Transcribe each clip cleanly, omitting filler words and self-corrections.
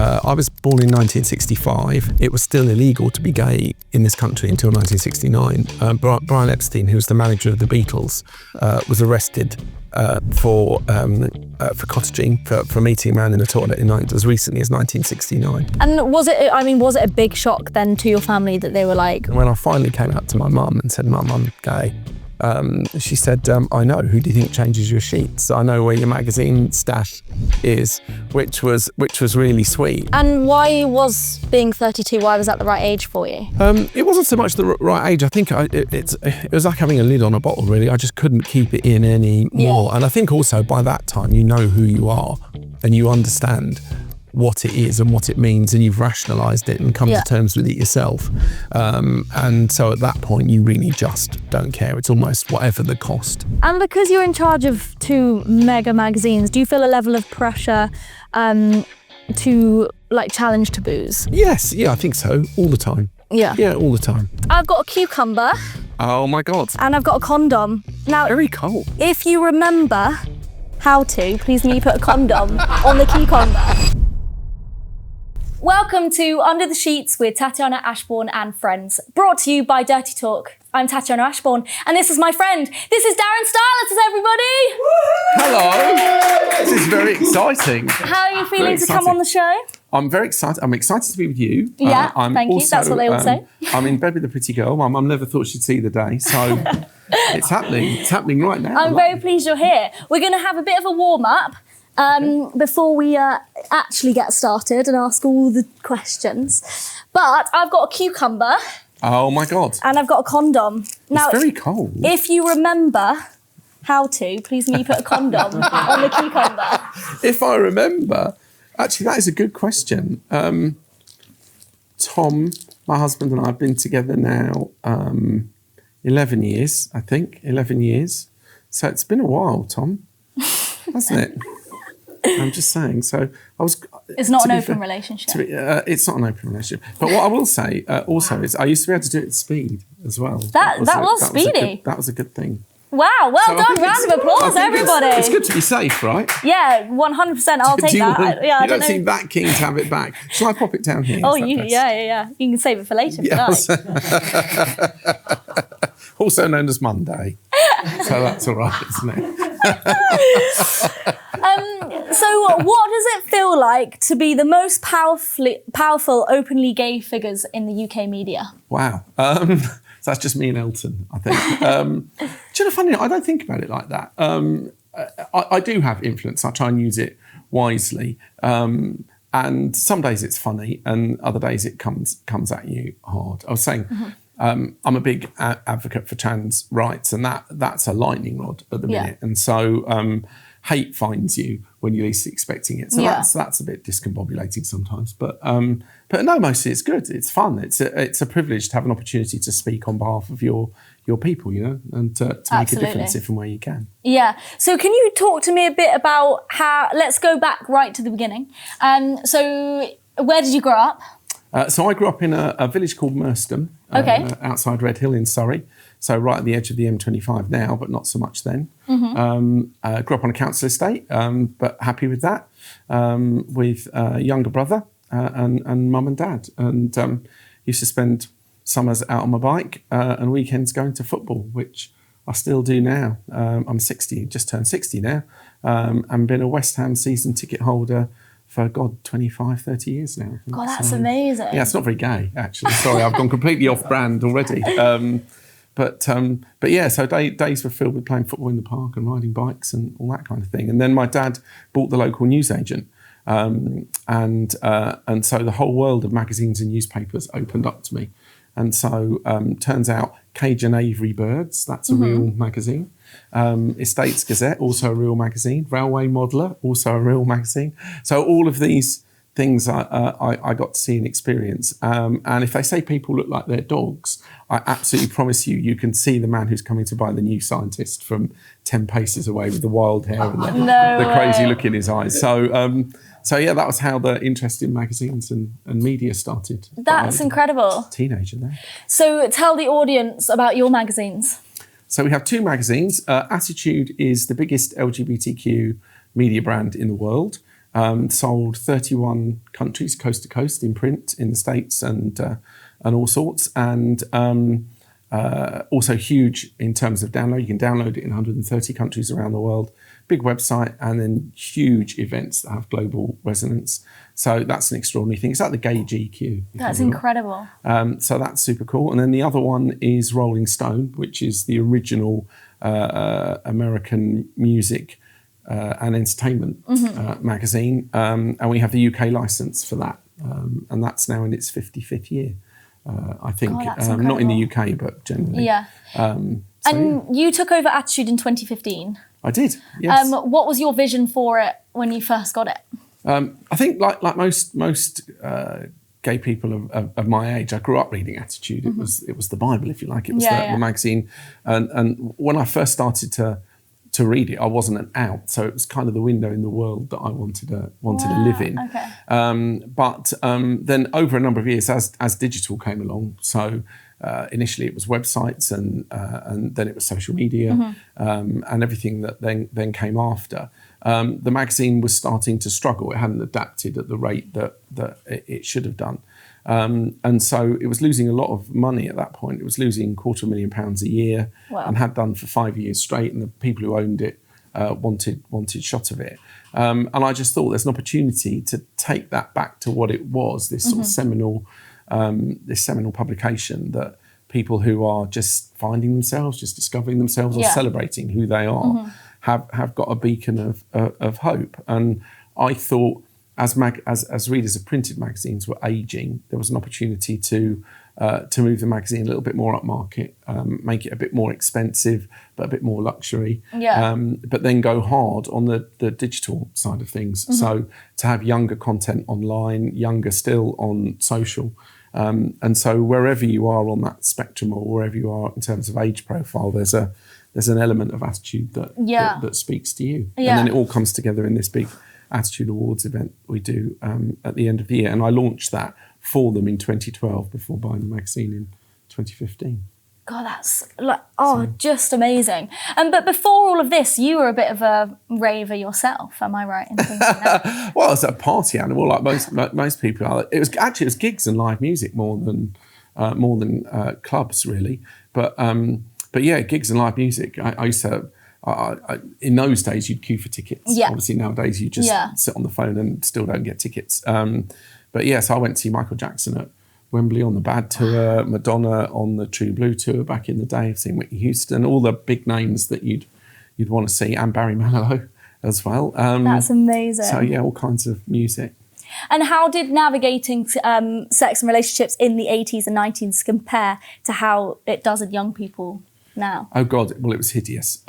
I was born in 1965. It was still illegal to be gay in this country until 1969. Brian Epstein, who was the manager of the Beatles, was arrested for cottaging, for meeting a man in a toilet as recently as 1969. And was it a big shock then to your family that they were like... When I finally came out to my mum and said, Mum, I'm gay, she said, I know, who do you think changes your sheets? I know where your magazine stash is, which was really sweet. And why was being 32, why was that the right age for you? It wasn't so much the right age. I think it was like having a lid on a bottle, really. I just couldn't keep it in any more. And I think also by that time, you know who you are and you understand what it is and what it means, and you've rationalised it and come to terms with it yourself. And so at that point, you really just don't care. It's almost whatever the cost. And because you're in charge of 2 mega magazines, do you feel a level of pressure to like challenge taboos? Yes, yeah, I think so. All the time. Yeah. Yeah, all the time. I've got a cucumber. Oh my God. And I've got a condom. Now, very cold. If you remember how to, please may you put a condom on the cucumber. Welcome to Under the Sheets with Tatiana Ashbourne and friends, brought to you by Dirty Talk. I'm Tatiana Ashbourne, and this is my friend. This is Darren Styles, everybody! Hello! This is very exciting. How are you feeling to come on the show? I'm very excited. I'm excited to be with you. Yeah, thank you. That's what they all say. I'm in bed with a pretty girl. My mum never thought she'd see the day, so it's happening. It's happening right now. I'm very pleased you're here. We're going to have a bit of a warm-up. Before we actually get started and ask all the questions. But I've got a cucumber. Oh my God. And I've got a condom. Now, it's very cold. If you remember how to, please may you put a condom on the cucumber. If I remember, actually that is a good question. Tom, my husband, and I have been together now 11 years, I think, 11 years. So it's been a while, Tom, hasn't it? I'm just saying. So I was. It's not an open relationship. It's not an open relationship. But what I will say also is I used to be able to do it at speed as well. That was speedy. That was a good thing. Wow, well done. Round of applause, everybody. It's good to be safe, right? Yeah, 100%. I'll take that. You don't seem that keen to have it back. Shall I pop it down here? Oh, yeah. You can save it for later if you like. Also known as Monday. So that's all right, isn't it? So what does it feel like to be the most powerful openly gay figures in the UK media? Wow. So that's just me and Elton, I think. Do you know, funny, I don't think about it like that. I do have influence. I try and use it wisely. And some days it's funny and other days it comes at you hard. I was saying, I'm a big advocate for trans rights, and that's a lightning rod at the minute. And so hate finds you when you're least expecting it. So that's a bit discombobulating sometimes. But no, mostly it's good. It's fun. It's a privilege to have an opportunity to speak on behalf of your people, you know, and to make a difference if and where you can. Yeah. So can you talk to me a bit about how? Let's go back right to the beginning. So where did you grow up? So I grew up in a village called Merstham, outside Red Hill in Surrey. So right at the edge of the M25 now, but not so much then. Grew up on a council estate, but happy with that, with a younger brother and mum and dad. And used to spend summers out on my bike and weekends going to football, which I still do now. I'm 60, just turned 60 now, and been a West Ham season ticket holder for, 25, 30 years now. God, that's amazing. Yeah, it's not very gay, actually. Sorry, I've gone completely off brand already. But yeah, so days were filled with playing football in the park and riding bikes and all that kind of thing. And then my dad bought the local newsagent. And so the whole world of magazines and newspapers opened up to me. And so turns out Cage and Avery Birds, that's a real magazine. Estates Gazette, also a real magazine. Railway Modeller, also a real magazine. So all of these things I got to see and experience. And if they say people look like their dogs, I absolutely promise you can see the man who's coming to buy the New Scientist from 10 paces away with the wild hair and the crazy look in his eyes. So yeah, that was how the interest in magazines and media started. That's incredible. Teenager there. So tell the audience about your magazines. So we have two magazines. Attitude is the biggest LGBTQ media brand in the world. sold 31 countries, coast to coast, in print in the States and all sorts. And also huge in terms of download. You can download it in 130 countries around the world. Big website, and then huge events that have global resonance. So that's an extraordinary thing. It's like the gay GQ. That's incredible. So that's super cool. And then the other one is Rolling Stone, which is the original American music and entertainment magazine. And we have the UK license for that. And that's now in its 55th year, I think. Not in the UK, but generally. Yeah. You took over Attitude in 2015. I did, yes. What was your vision for it when you first got it? I think like most gay people of my age, I grew up reading Attitude. It was the Bible, if you like. It was the magazine. And when I first started to read it, I wasn't an out, so it was kind of the window in the world that I wanted to live in. Okay. But then over a number of years, as digital came along, so initially it was websites and then it was social media and everything that then came after. The magazine was starting to struggle. It hadn't adapted at the rate that it should have done. And so it was losing a lot of money at that point. It was losing £250,000 a year. Wow. And had done for 5 years straight. And the people who owned it wanted shot of it. And I just thought there's an opportunity to take that back to what it was, this sort of seminal publication that people who are just finding themselves, just discovering themselves or celebrating who they are have got a beacon of hope. And I thought as readers of printed magazines were ageing, there was an opportunity to move the magazine a little bit more upmarket, make it a bit more expensive, but a bit more luxury, but then go hard on the digital side of things. So to have younger content online, younger still on social. And so wherever you are on that spectrum or wherever you are in terms of age profile, there's an element of Attitude that speaks to you. And then it all comes together in this big Attitude Awards event we do at the end of the year. And I launched that for them in 2012 before buying the magazine in 2015. God, that's just amazing. But before all of this, you were a bit of a raver yourself. Am I right in thinking that? Well, I was a party animal, like most people are. It was gigs and live music more than clubs, really. But yeah, gigs and live music. I used to. In those days, you'd queue for tickets. Yeah. Obviously, nowadays you just sit on the phone and still don't get tickets. But yes, I went to see Michael Jackson at Wembley on the Bad Tour, Madonna on the True Blue Tour back in the day. I've seen Whitney Houston, all the big names that you'd want to see, and Barry Manilow as well. That's amazing. So yeah, all kinds of music. And how did navigating sex and relationships in the 80s and 90s compare to how it does in young people now? Oh God, well, it was hideous.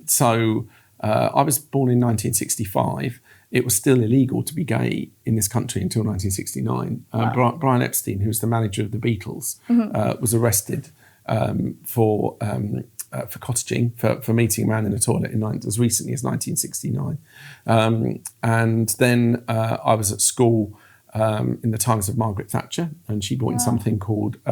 So I was born in 1965. It was still illegal to be gay in this country until 1969. Wow. Brian Epstein, who was the manager of the Beatles, was arrested for cottaging, for meeting a man in a toilet as recently as 1969. And then I was at school in the times of Margaret Thatcher, and she brought in something called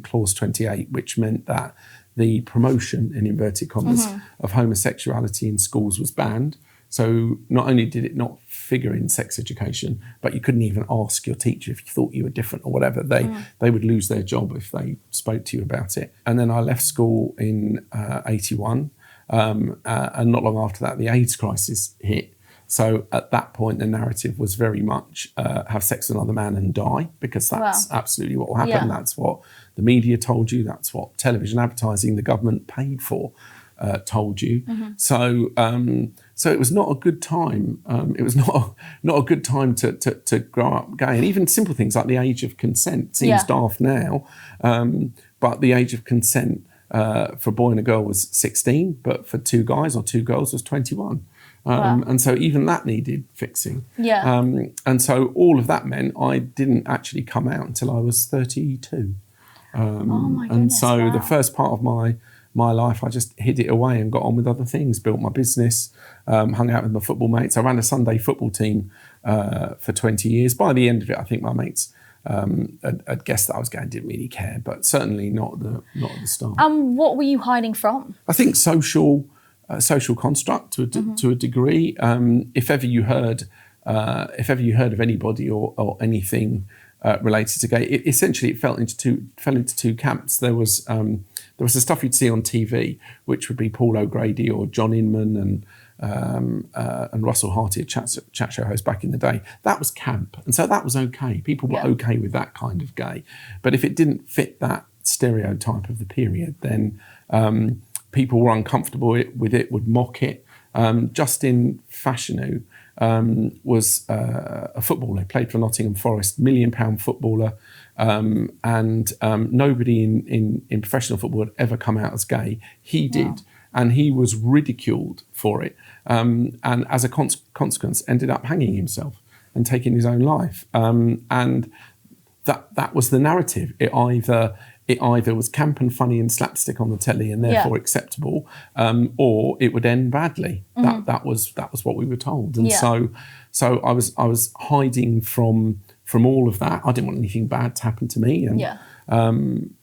Clause 28, which meant that the promotion, in inverted commas, of homosexuality in schools was banned. So not only did it not figure in sex education, but you couldn't even ask your teacher if you thought you were different or whatever. They would lose their job if they spoke to you about it. And then I left school in 81, and not long after that, the AIDS crisis hit. So at that point, the narrative was very much have sex with another man and die, because that's absolutely what will happen. Yeah. That's what the media told you. That's what television advertising the government paid for told you. So it was not a good time. It was not a good time to grow up gay. And even simple things like the age of consent seems daft now, but the age of consent for a boy and a girl was 16, but for two guys or two girls was 21. And so even that needed fixing. And so all of that meant I didn't actually come out until I was 32. And so the first part of my life, I just hid it away and got on with other things, built my business, hung out with my football mates. I ran a Sunday football team for 20 years. By the end of it, I think my mates had guessed that I was gay and didn't really care, but certainly not at the start. What were you hiding from? I think social construct to a degree. If ever you heard if ever you heard of anybody or anything related to gay, it fell into two camps. There was the stuff you'd see on TV, which would be Paul O'Grady or John Inman and Russell Harty, a chat show host back in the day. That was camp, and so that was okay. People were okay with that kind of gay. But if it didn't fit that stereotype of the period, then people were uncomfortable with it, would mock it. Justin Fashanu was a footballer. He played for Nottingham Forest, £1 million footballer, and nobody in professional football had ever come out as gay. He did, and he was ridiculed for it, and as a consequence ended up hanging himself and taking his own life. And that was the narrative. It either was camp and funny and slapstick on the telly and therefore acceptable, or it would end badly. That was what we were told, and so I was hiding from all of that. I didn't want anything bad to happen to me, and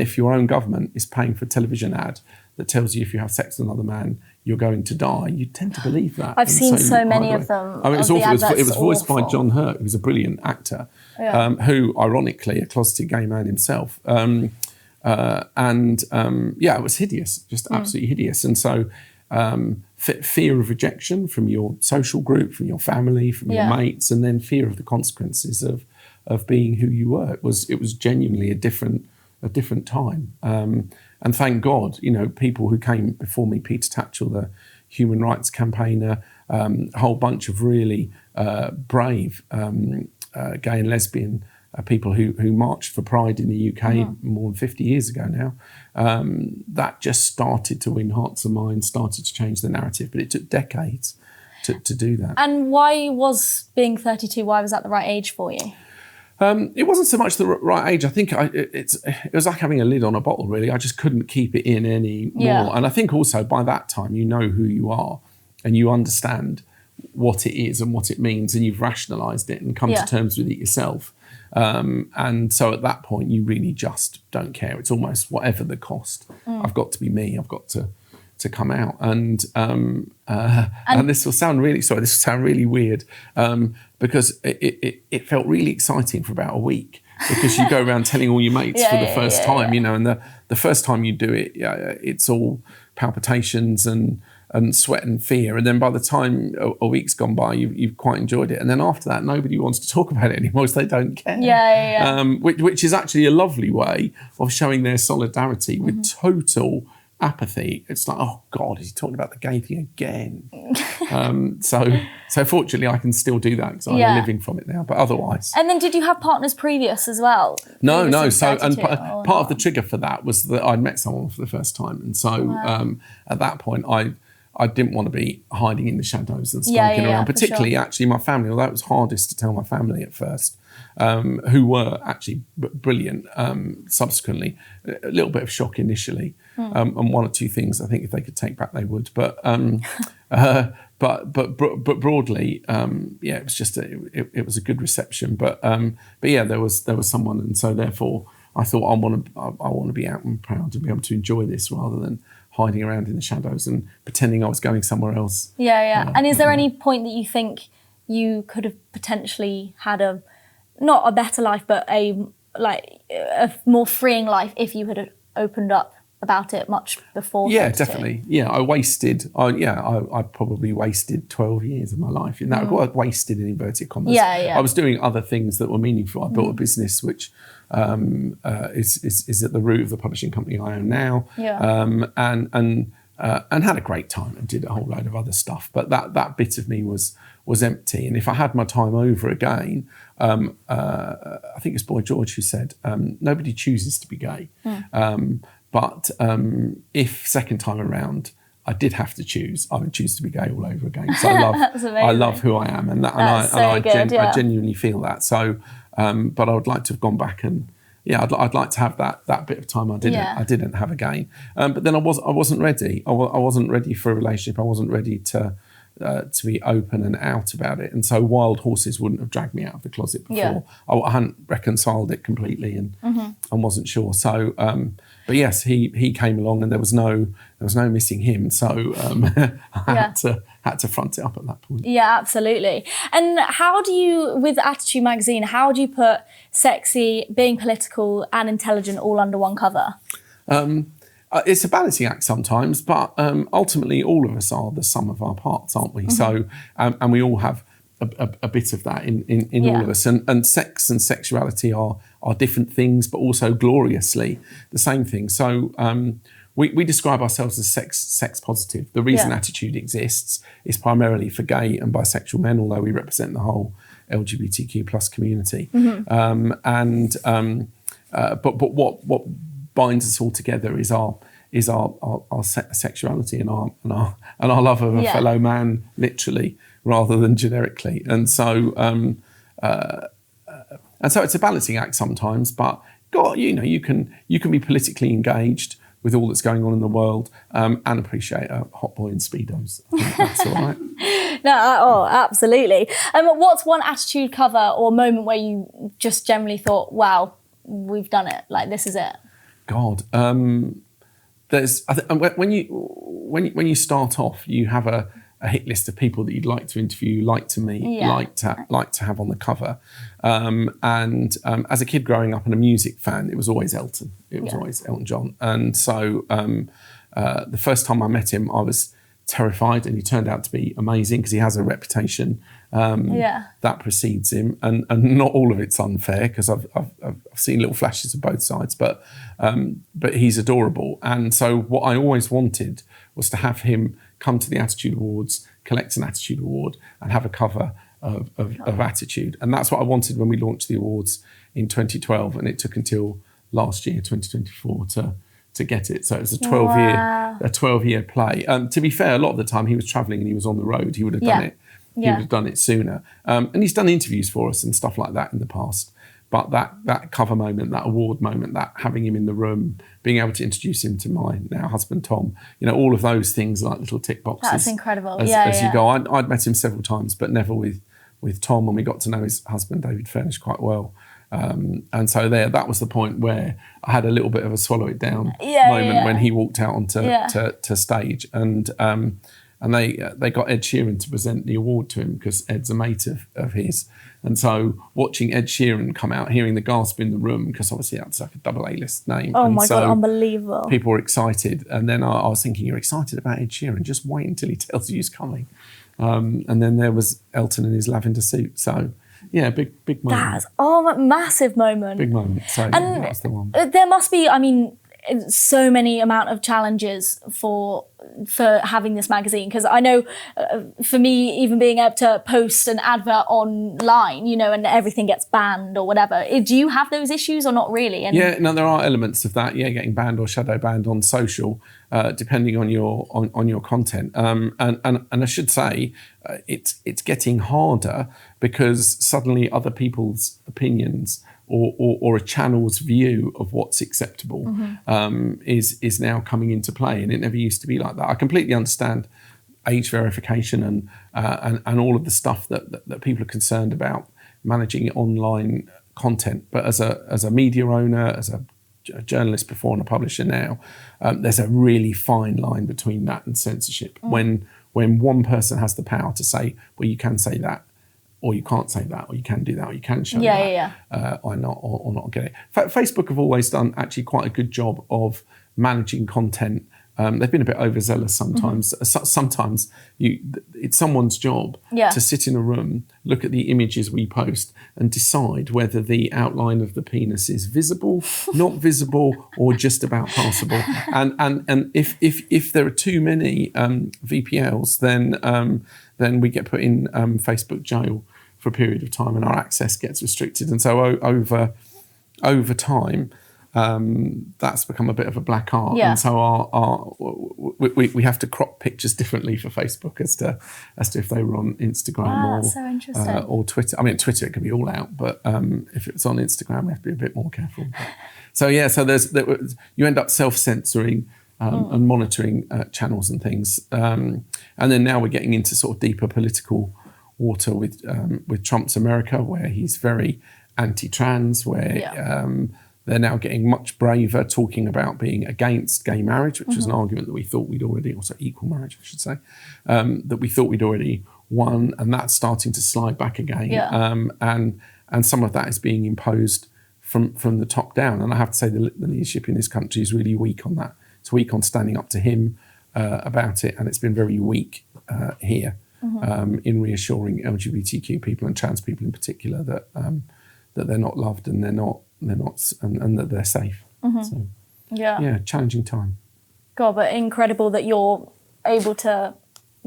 if your own government is paying for a television ad that tells you if you have sex with another man you're going to die, you tend to believe that. I've seen so many of them. I mean, it was voiced by John Hurt, who was a brilliant actor, who, ironically, a closeted gay man himself. It was hideous, just absolutely hideous. And so fear of rejection from your social group, from your family, from your mates, and then fear of the consequences of being who you were. It was genuinely a different time. And thank God, people who came before me, Peter Tatchell, the human rights campaigner, a whole bunch of really brave gay and lesbian people who marched for Pride in the UK more than 50 years ago now. That just started to win hearts and minds, started to change the narrative, but it took decades to do that. And why was being 32, why was that the right age for you? It wasn't so much the right age. I think it was like having a lid on a bottle, really. I just couldn't keep it in any more. And I think also by that time, you know who you are and you understand what it is and what it means, and you've rationalised it and come to terms with it yourself. And so at that point, you really just don't care. It's almost whatever the cost. I've got to be me. I've got to come out. And this will sound really weird, because it felt really exciting for about a week, because you go around telling all your mates for the first time, and the first time you do it, it's all palpitations and sweat and fear. And then by the time a week's gone by, you've quite enjoyed it. And then after that, nobody wants to talk about it anymore, so they don't care. Which is actually a lovely way of showing their solidarity with total apathy. It's like, oh God, is he talking about the gay thing again? So fortunately I can still do that because I'm living from it now, but otherwise. And then did you have partners previous as well? No. So part of the trigger for that was that I'd met someone for the first time, and so at that point I didn't want to be hiding in the shadows and skulking around, particularly actually my family, although it was hardest to tell my family at first, who were actually brilliant subsequently. A little bit of shock initially, and one or two things I think if they could take back they would. But broadly, it was just it was a good reception. But there was someone, and so therefore I thought I want to be out and proud to be able to enjoy this rather than hiding around in the shadows and pretending I was going somewhere else. And is there any point that you think you could have potentially had not a better life, but a more freeing life if you had opened up about it much before? Yeah, definitely. Yeah, I probably wasted 12 years of my life. And that wasted in inverted commas. I was doing other things that were meaningful. I built a business which is at the root of the publishing company I own now, and had a great time and did a whole load of other stuff. But that bit of me was empty. And if I had my time over again, I think it's Boy George who said, nobody chooses to be gay. But if second time around I did have to choose, I would choose to be gay all over again. So I love who I am, and I genuinely feel that. So, but I would like to have gone back and I'd like to have that bit of time I didn't have again. But then I wasn't ready. I wasn't ready for a relationship. I wasn't ready to to be open and out about it. And so wild horses wouldn't have dragged me out of the closet before. I hadn't reconciled it completely and wasn't sure. So, but yes, he came along, and there was no missing him. So I had to front it up at that point. Yeah, absolutely. And how do you, with Attitude magazine, how do you put sexy, being political, and intelligent all under one cover? It's a balancing act sometimes, but ultimately all of us are the sum of our parts, aren't we? So, and we all have a bit of that in all of us. And sex and sexuality are different things, but also gloriously the same thing. So we describe ourselves as sex positive. The reason Attitude exists is primarily for gay and bisexual men, although we represent the whole LGBTQ plus community. But what binds us all together is our sexuality and our love of a fellow man, literally, rather than generically. And so it's a balancing act sometimes. But God, you can be politically engaged with all that's going on in the world and appreciate a hot boy in Speedos. I think that's all right. No, absolutely. What's one Attitude cover or moment where you just generally thought, wow, we've done it, like this is it? God, there's when you start off, you have a hit list of people that you'd like to interview, like to meet, like to have on the cover. And as a kid growing up and a music fan, it was always Elton. It was always Elton John. And so the first time I met him, I was terrified, and he turned out to be amazing because he has a reputation that precedes him, and not all of it's unfair because I've seen little flashes of both sides, but he's adorable. And so what I always wanted was to have him come to the Attitude Awards, collect an Attitude Award, and have a cover of Attitude. And that's what I wanted when we launched the awards in 2012, and it took until last year, 2024, to get it. So it was a 12-year play. To be fair, a lot of the time he was travelling and he was on the road. He would have done it. He would have done it sooner. And he's done interviews for us and stuff like that in the past. But that cover moment, that award moment, that having him in the room, being able to introduce him to my now husband Tom, all of those things are like little tick boxes. That's incredible. As you go, I'd met him several times, but never with Tom, and we got to know his husband David Furnish quite well. And so that was the point where I had a little bit of a swallow it down moment when he walked out onto to stage, and they got Ed Sheeran to present the award to him because Ed's a mate of his. And so watching Ed Sheeran come out, hearing the gasp in the room, because obviously that's like a double A-list name. Oh my God, unbelievable. People were excited. And then I was thinking, you're excited about Ed Sheeran, just wait until he tells you he's coming. And then there was Elton in his lavender suit. So yeah, big moment. Massive moment. Big moment. So that's the one. There must be, so many amount of challenges for having this magazine, because I know for me, even being able to post an advert online, and everything gets banned or whatever. Do you have those issues or not really? There are elements of that. Yeah, getting banned or shadow banned on social, depending on your content. And I should say, it's getting harder because suddenly other people's opinions or a channel's view of what's acceptable is now coming into play, and it never used to be like that. I completely understand age verification and all of the stuff that people are concerned about managing online content, but as a media owner, as a journalist before and a publisher now, there's a really fine line between that and censorship. When one person has the power to say, well, you can say that, or you can't say that, or you can do that, or you can show that, or not get it. Facebook have always done actually quite a good job of managing content. They've been a bit overzealous sometimes. Sometimes it's someone's job to sit in a room, look at the images we post, and decide whether the outline of the penis is visible, not visible, or just about passable. And if there are too many VPLs, then we get put in Facebook jail for a period of time, and our access gets restricted. And so over time, that's become a bit of a black art. And so we have to crop pictures differently for Facebook as to if they were on Instagram or Twitter. Twitter it can be all out, but if it's on Instagram, we have to be a bit more careful. So there's you end up self-censoring and monitoring channels and things. And then now we're getting into sort of deeper political water with Trump's America, where he's very anti-trans, where they're now getting much braver talking about being against gay marriage, which was an argument that we thought we'd already, also equal marriage, I should say, that we thought we'd already won, and that's starting to slide back again. And some of that is being imposed from the top down. And I have to say the leadership in this country is really weak on that. It's weak on standing up to him about it, and it's been very weak here in reassuring LGBTQ people and trans people in particular that they're not loved and they're not and that they're safe. So challenging time. God, but incredible that you're able to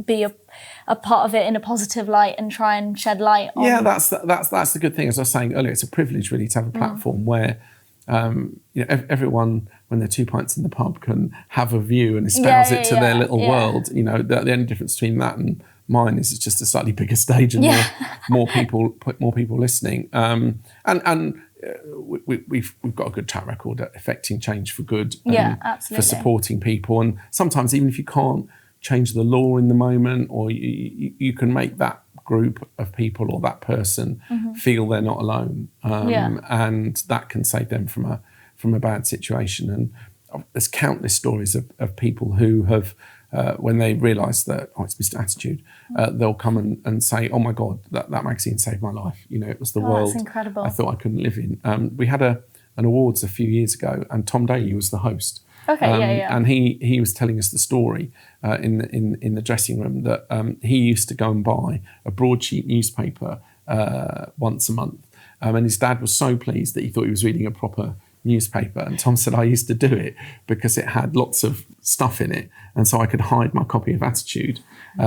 be a part of it in a positive light and try and shed light on. Yeah, that's the good thing. As I was saying earlier, it's a privilege really to have a platform where everyone, when they're 2 pints in the pub, can have a view and espouse it to their little world. The only difference between that and mine is it's just a slightly bigger stage and more people listening. We've got a good track record at effecting change for good. Absolutely. For supporting people, and sometimes even if you can't change the law in the moment, or you can make that group of people or that person feel they're not alone, and that can save them from a bad situation. And there's countless stories of people who have, when they realise that it's Mr. Attitude, they'll come and say, "Oh my God, that magazine saved my life. It was the world that's incredible. I thought I couldn't live in." We had an awards a few years ago, and Tom Daley was the host. And he was telling us the story in the dressing room that he used to go and buy a broadsheet newspaper once a month, and his dad was so pleased that he thought he was reading a proper newspaper. And Tom said, "I used to do it because it had lots of stuff in it, and so I could hide my copy of Attitude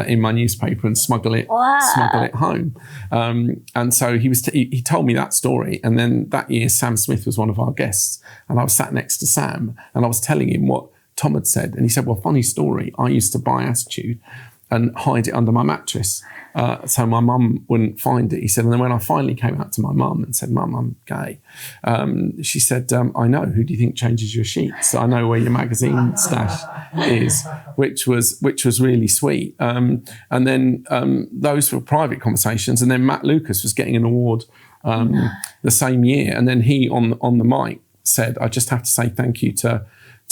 in my newspaper and smuggle it home." And so he told me that story. And then that year, Sam Smith was one of our guests, and I was sat next to Sam, and I was telling him what Tom had said, and he said, "Well, funny story. I used to buy Attitude and hide it under my mattress so my mum wouldn't find it." He said, and then when I finally came out to my mum and said, "Mum, I'm gay," she said, "I know. Who do you think changes your sheets? I know where your magazine stash is," which was really sweet. And then those were private conversations. And then Matt Lucas was getting an award the same year, and then he on the mic said, "I just have to say thank you to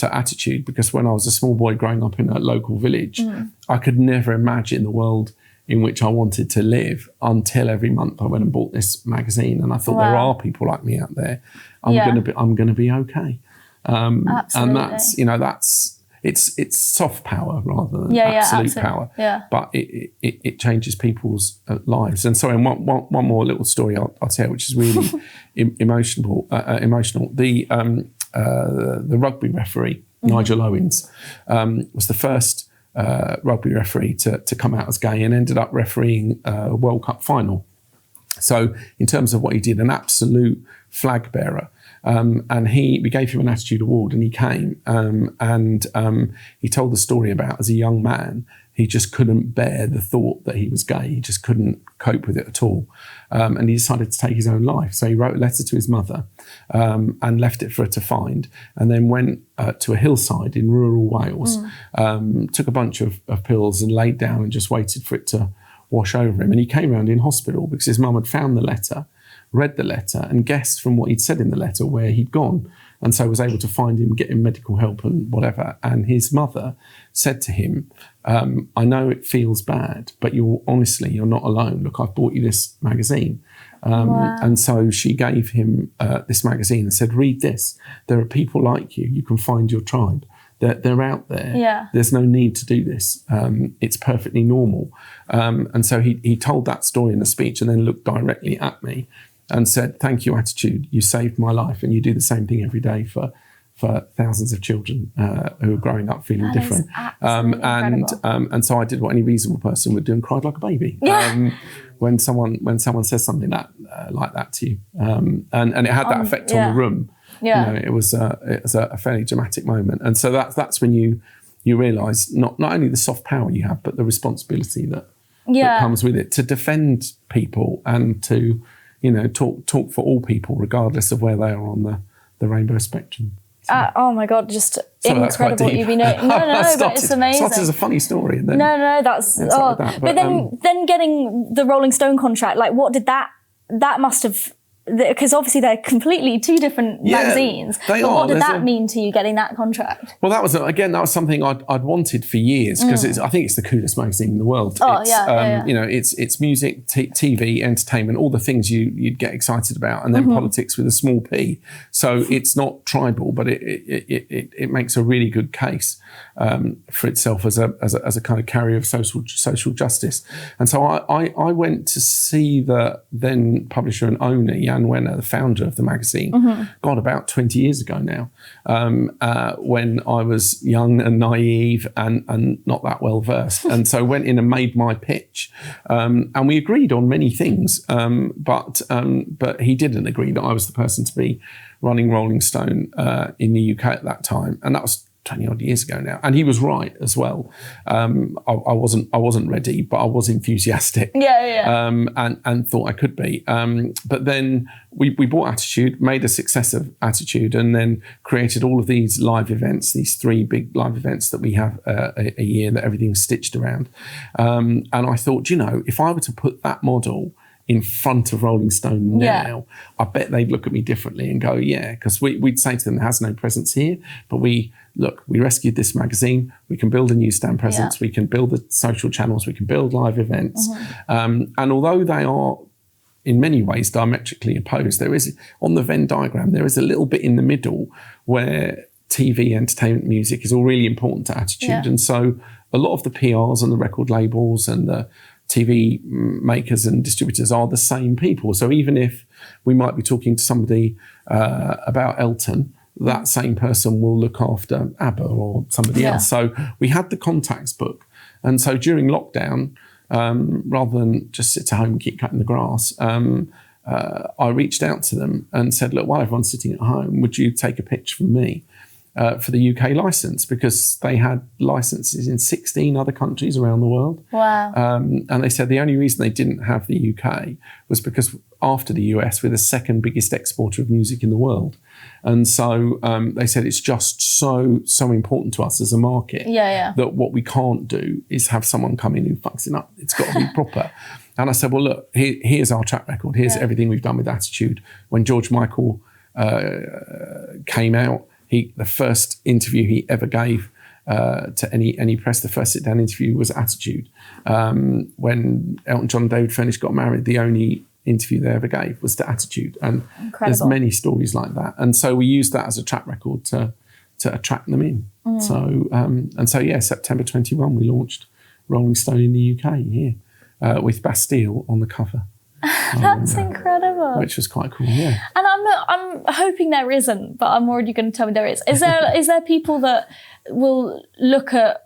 Attitude, because when I was a small boy growing up in a local village, I could never imagine the world in which I wanted to live until every month I went and bought this magazine, and I thought there are people like me out there. I'm gonna be okay." And that's it's soft power rather than absolute power. But it changes people's lives. And sorry, one more little story I'll tell, which is really emotional. The rugby referee, Nigel Owens, was the first rugby referee to come out as gay and ended up refereeing a World Cup final. So in terms of what he did, an absolute flag bearer. And we gave him an Attitude Award, and he came and he told the story about, as a young man, he just couldn't bear the thought that he was gay. He just couldn't cope with it at all. And he decided to take his own life. So he wrote a letter to his mother and left it for her to find, and then went to a hillside in rural Wales, took a bunch of pills and laid down and just waited for it to wash over him. And he came around in hospital because his mum had found the letter, read the letter, and guessed from what he'd said in the letter where he'd gone. And so was able to find him, get him medical help and whatever. And his mother said to him, "I know it feels bad, but you're not alone. Look, I've bought you this magazine." And so she gave him this magazine and said, "Read this. There are people like you. You can find your tribe. They're out there. There's no need to do this. It's perfectly normal." And so he told that story in a speech, and then looked directly at me and said, "Thank you, Attitude. You saved my life, and you do the same thing every day for thousands of children who are growing up feeling different." And so I did what any reasonable person would do and cried like a baby when someone says something like that to you, and it had that effect on the room. It was a fairly dramatic moment, and so that's when you realise not only the soft power you have, but the responsibility that comes with it to defend people and to talk for all people regardless of where they are on the rainbow spectrum. Oh my God, just Sorry, incredible what you've been doing. No, but it's amazing. Started as a funny story. And then that's... But then getting the Rolling Stone contract, like what did that must have... Because obviously they're completely two different magazines. They but are. What did that mean to you, getting that contract? Well, that was something I'd wanted for years, because I think it's the coolest magazine in the world. You know, it's music, TV, entertainment, all the things you'd get excited about, and then politics with a small p. So it's not tribal, but it makes a really good case for itself as a kind of carrier of social justice. And so I went to see the then publisher and owner, Jann Wenner, the founder of the magazine, God, about 20 years ago now, when I was young and naive and not that well versed. And so went in and made my pitch. And we agreed on many things, but he didn't agree that I was the person to be running Rolling Stone in the UK at that time. And that was 20 odd years ago now, and he was right as well. I wasn't ready, but I was enthusiastic. And thought I could be. But then we bought Attitude, made a success of Attitude, and then created all of these live events, these 3 big live events that we have a year that everything's stitched around. And I thought, you know, if I were to put that model in front of Rolling Stone now, I bet they'd look at me differently and go, yeah, because we'd say to them, it has no presence here, but we rescued this magazine, we can build a newsstand presence, we can build the social channels, we can build live events. And although they are in many ways diametrically opposed, there is, on the Venn diagram, there is a little bit in the middle where TV, entertainment, music is all really important to Attitude. And so a lot of the PRs and the record labels and the TV makers and distributors are the same people. So even if we might be talking to somebody about Elton, that same person will look after ABBA or somebody else. So we had the contacts book. And so during lockdown, rather than just sit at home and keep cutting the grass, I reached out to them and said, look, while everyone's sitting at home, would you take a pitch from me for the UK license? Because they had licenses in 16 other countries around the world. Wow. And they said the only reason they didn't have the UK was because after the US, we're the second biggest exporter of music in the world. And so they said it's just so important to us as a market that what we can't do is have someone come in who fucks it up. It's got to be proper. And I said, well, look, here's our track record. Here's everything we've done with Attitude. When George Michael came out, the first interview he ever gave to any press, the first sit-down interview was Attitude. When Elton John and David Furnish got married, the only interview they ever gave was to Attitude. And there's many stories like that. And so we used that as a track record to attract them in. So September 21, we launched Rolling Stone in the UK here with Bastille on the cover. That's incredible. Which was quite cool, yeah. And I'm hoping there isn't, but I'm already going to tell me there is. Is there people that will look at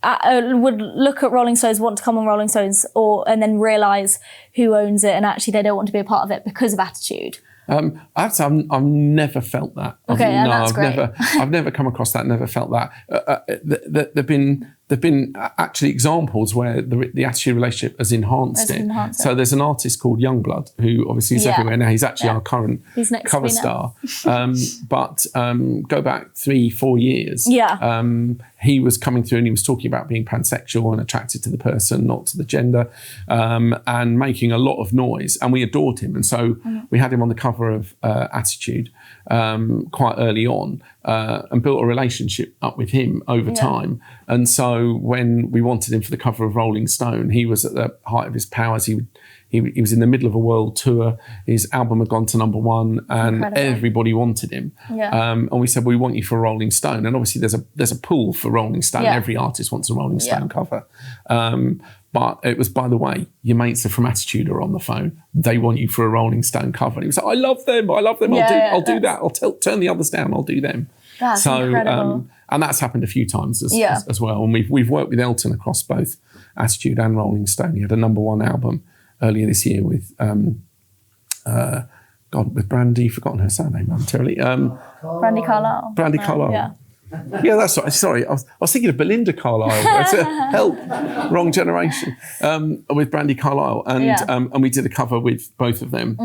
Rolling Stones, want to come on Rolling Stones, and then realise who owns it, and actually they don't want to be a part of it because of Attitude? I've never felt that. Okay, that's great. I've never come across that. Never felt that. There've been actually examples where the Attitude relationship has enhanced it. So there's an artist called Youngblood who obviously is everywhere now. He's actually our current cover star. But go back 3-4 years. He was coming through and he was talking about being pansexual and attracted to the person, not to the gender, and making a lot of noise. And we adored him. And so we had him on the cover of Attitude quite early on and built a relationship up with him over time. And so when we wanted him for the cover of Rolling Stone, he was at the height of his powers. He was in the middle of a world tour. His album had gone to #1 and everybody wanted him. And we said, we want you for Rolling Stone. And obviously there's a pool for Rolling Stone. Every artist wants a Rolling Stone cover. But it was, by the way, your mates are from Attitude are on the phone. They want you for a Rolling Stone cover. And he was like, I love them. I'll do that. I'll turn the others down. I'll do them. That's incredible. And that's happened a few times as well. And we've worked with Elton across both Attitude and Rolling Stone. He had a #1 album earlier this year with with Brandy, forgotten her surname momentarily. Brandy Carlisle. Brandy Carlisle. Yeah, that's right. Sorry, I was thinking of Belinda Carlisle. Help, wrong generation. With Brandy Carlisle, and we did a cover with both of them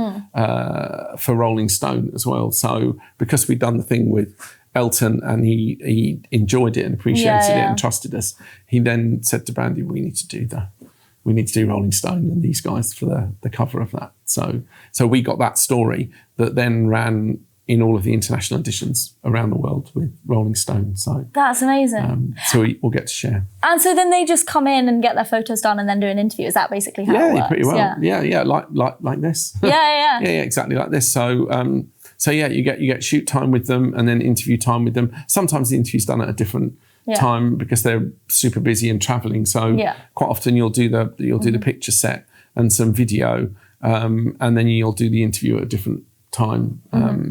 for Rolling Stone as well. So because we'd done the thing with Elton, and he enjoyed it and appreciated it and trusted us. He then said to Brandy, we need to do Rolling Stone and these guys for the cover of that. So we got that story that then ran in all of the international editions around the world with Rolling Stone. So that's amazing. So we'll get to share. And so then they just come in and get their photos done and then do an interview. Is that basically how it works? Yeah, pretty well. Yeah, like this. Yeah, exactly like this. So you get shoot time with them and then interview time with them. Sometimes the interview's done at a different time because they're super busy and traveling. So quite often you'll do the picture set and some video, and then you'll do the interview at a different time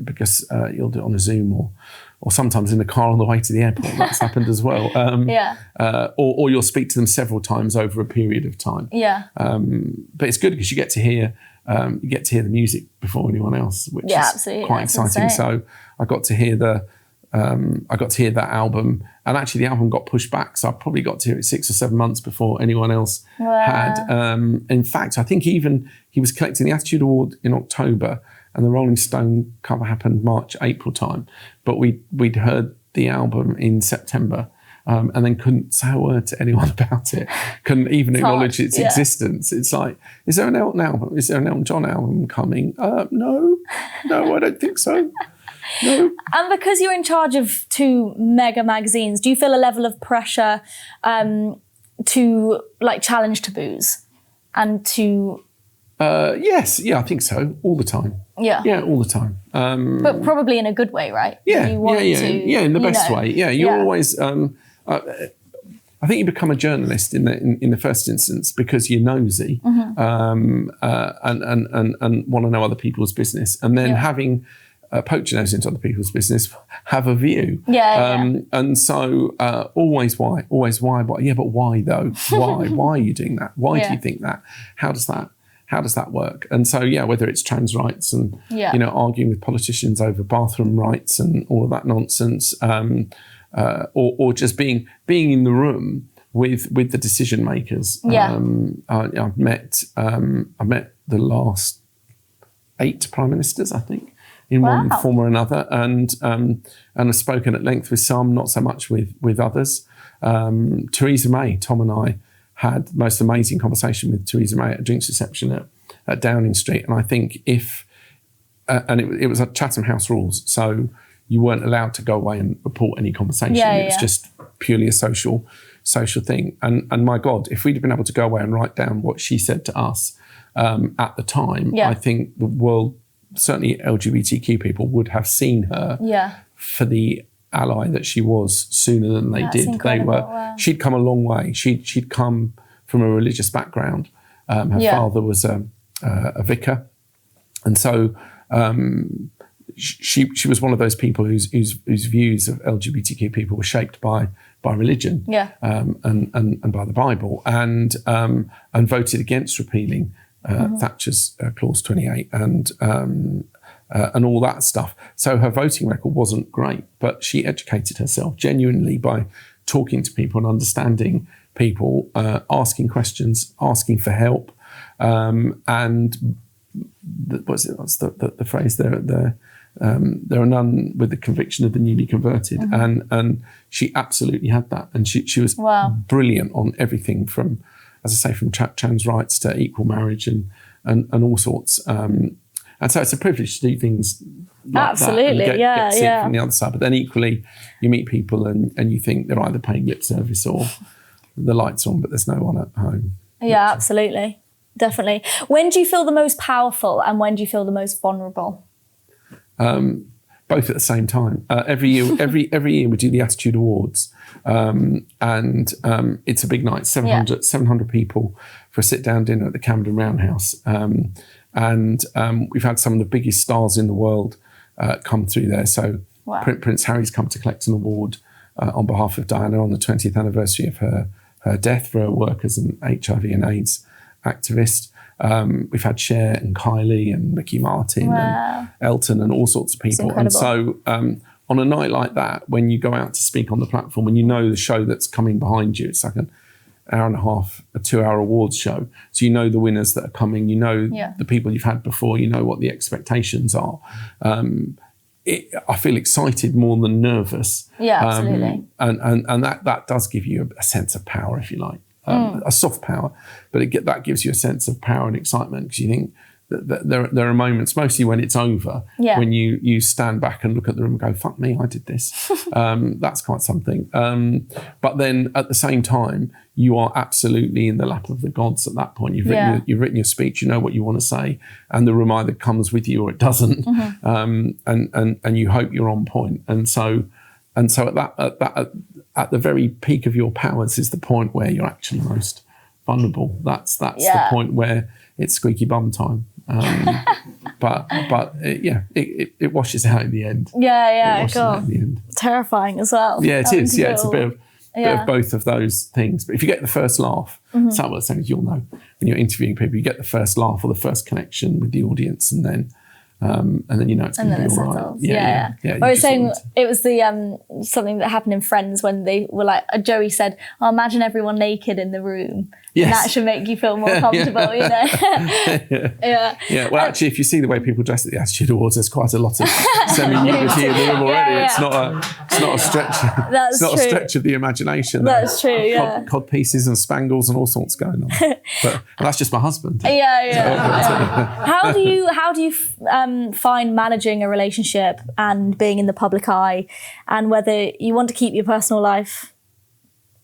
because you'll do it on a Zoom or sometimes in the car on the way to the airport. That's happened as well. Or you'll speak to them several times over a period of time. But it's good because you get to hear the music before anyone else, which is quite exciting. Insane. So I got to hear that album, and actually the album got pushed back. So I probably got to hear it 6 or 7 months before anyone else had. In fact, I think even he was collecting the Attitude Award in October, and the Rolling Stone cover happened March, April time. But we'd heard the album in September. And then couldn't say a word to anyone about it. Couldn't even acknowledge its existence. It's like, is there an Elton album? Is there an Elton John album coming? No, I don't think so. No. And because you're in charge of 2 mega magazines, do you feel a level of pressure to like challenge taboos and to? Yes, I think so. All the time. Yeah, all the time. But probably in a good way, right? Yeah, in the best way. Yeah, you're always. I think you become a journalist in the first instance because you're nosy and want to know other people's business, and then having poked your nose into other people's business, have a view. And so always why? Yeah, but why though? Why are you doing that? Why do you think that? How does that work? And so whether it's trans rights and arguing with politicians over bathroom rights and all of that nonsense. Or just being in the room with the decision makers. I've met the last 8 prime ministers, I think, in one form or another, and I've spoken at length with some, not so much with others. Theresa May, Tom and I had the most amazing conversation with Theresa May at a drinks reception at Downing Street, and I think it was at Chatham House rules, so you weren't allowed to go away and report any conversation. It was just purely a social thing. And my God, if we'd been able to go away and write down what she said to us at the time, I think the world, certainly LGBTQ people, would have seen her for the ally that she was sooner than they did. Incredible. She'd come a long way. She'd come from a religious background. Her father was a vicar, and so. She was one of those people whose views of LGBTQ people were shaped by religion and by the Bible, and voted against repealing Thatcher's Clause 28 and all that stuff. So her voting record wasn't great, but she educated herself genuinely by talking to people and understanding people, asking questions, asking for help, and what's the phrase there? There are none with the conviction of the newly converted, and she absolutely had that, and she was brilliant on everything from, as I say, from trans rights to equal marriage and all sorts. And so it's a privilege to do things like that and get to see it from the other side. But then equally, you meet people and you think they're either paying lip service or the lights on, but there's no one at home. Yeah, absolutely, definitely. When do you feel the most powerful, and when do you feel the most vulnerable? Both at the same time. Every year we do the Attitude Awards, and it's a big night. 700 people for a sit-down dinner at the Camden Roundhouse, and we've had some of the biggest stars in the world come through there. So Prince Harry's come to collect an award on behalf of Diana on the 20th anniversary of her death for her work as an HIV and AIDS activist. We've had Cher and Kylie and Ricky Martin and Elton and all sorts of people. And so on a night like that, when you go out to speak on the platform and you know the show that's coming behind you, it's like an hour and a half, a 2-hour awards show. So you know the winners that are coming, you know the people you've had before, you know what the expectations are. I feel excited more than nervous. Yeah, absolutely. And that does give you a sense of power, if you like, a soft power, but that gives you a sense of power and excitement, because you think that there are moments, mostly when it's over, when you stand back and look at the room and go, fuck me, I did this. That's quite something. But then at the same time, you are absolutely in the lap of the gods at that point. You've written your speech, you know what you want to say, and the room either comes with you or it doesn't. And you hope you're on point. And so at the very peak of your powers is the point where you're actually most vulnerable. That's the point where it's squeaky bum time. But it washes out in the end. Terrifying as well. Yeah, it is. Yeah, it's a bit of both of those things. But if you get the first laugh, some of the things you'll know when you're interviewing people, you get the first laugh or the first connection with the audience, and then you know it's going to be all right. Yeah. I was saying it was the something that happened in Friends when they were like, Joey said, "Oh, imagine everyone naked in the room." Yes. And that should make you feel more comfortable, you know. Yeah. Well, actually, if you see the way people dress at the Attitude Awards, there's quite a lot of semi-nudity in the room already. It's not a stretch. It's not a stretch of the imagination. That's true. Yeah. Cod pieces and spangles and all sorts going on. But that's just my husband. How do you find managing a relationship and being in the public eye, and whether you want to keep your personal life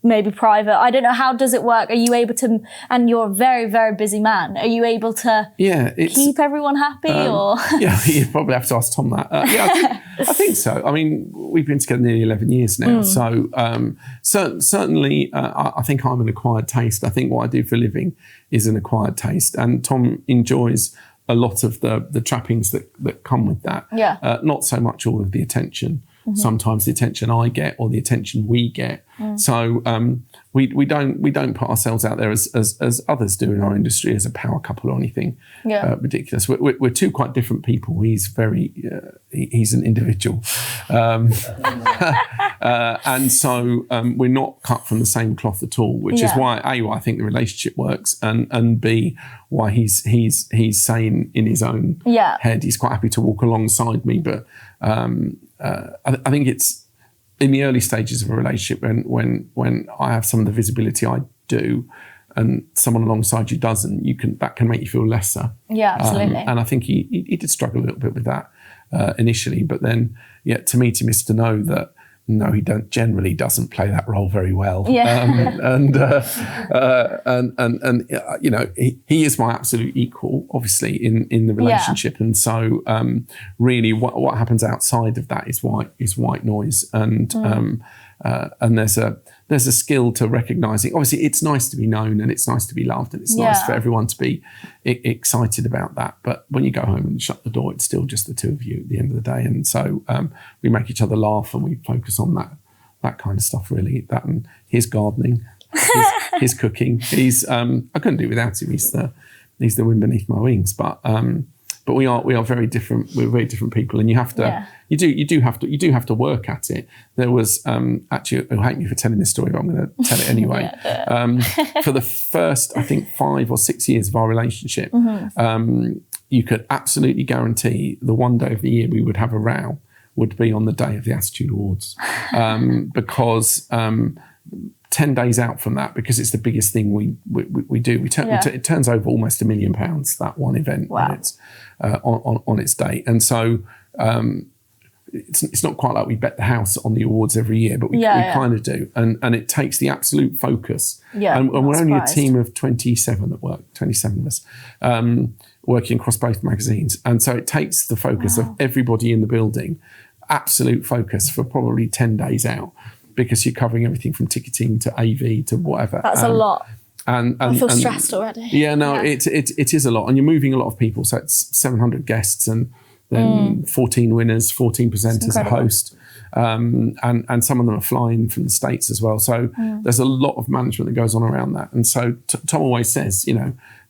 maybe private? I don't know, how does it work? Are you able to, and you're a very, very busy man, are you able to keep everyone happy? Or you probably have to ask Tom that. I think so. I mean, we've been together nearly 11 years now, so certainly I think I'm an acquired taste. I think what I do for a living is an acquired taste, and Tom enjoys a lot of the trappings that come with that. Not so much all of the attention. Sometimes the attention I get or the attention we get. So we don't put ourselves out there as others do in our industry as a power couple or anything ridiculous. We're two quite different people. He's he's an individual, and so we're not cut from the same cloth at all. Which is why I think the relationship works, and B, why he's sane in his own head. He's quite happy to walk alongside me, but. I think it's in the early stages of a relationship when I have some of the visibility I do, and someone alongside you doesn't. That can make you feel lesser. Yeah, absolutely. And I think he did struggle a little bit with that initially, but then to meet him is to know that. No, he generally doesn't play that role very well. And you know, he is my absolute equal, obviously, in the relationship. And so really what happens outside of that is white noise. And there's a skill to recognizing. Obviously, it's nice to be known and it's nice to be loved and it's nice for everyone to be excited about that. But when you go home and shut the door, it's still just the two of you at the end of the day. And so we make each other laugh and we focus on that kind of stuff, really. That and his gardening, his cooking. I couldn't do without him. He's the wind beneath my wings. But we are very different. We're very different people, and you have to. You do have to work at it. There was actually, I hate me for telling this story, but I'm going to tell it anyway. For the first, I think, 5 or 6 years of our relationship, you could absolutely guarantee the one day of the year we would have a row would be on the day of the Attitude Awards, because 10 days out from that, because it's the biggest thing we do. It turns over almost £1 million, that one event. Wow. It's, on its day. And so it's not quite like we bet the house on the awards every year, but we kind of do. And it takes the absolute focus. And we're only a team of 27 at work, 27 of us, working across both magazines. And so it takes the focus of everybody in the building, absolute focus for probably 10 days out, because you're covering everything from ticketing to AV to whatever. That's a lot. And I feel stressed already. It is a lot, and you're moving a lot of people. So it's 700 guests, and then 14 winners, 14 presenters, a host, and some of them are flying from the States as well. So there's a lot of management that goes on around that. And so Tom always says,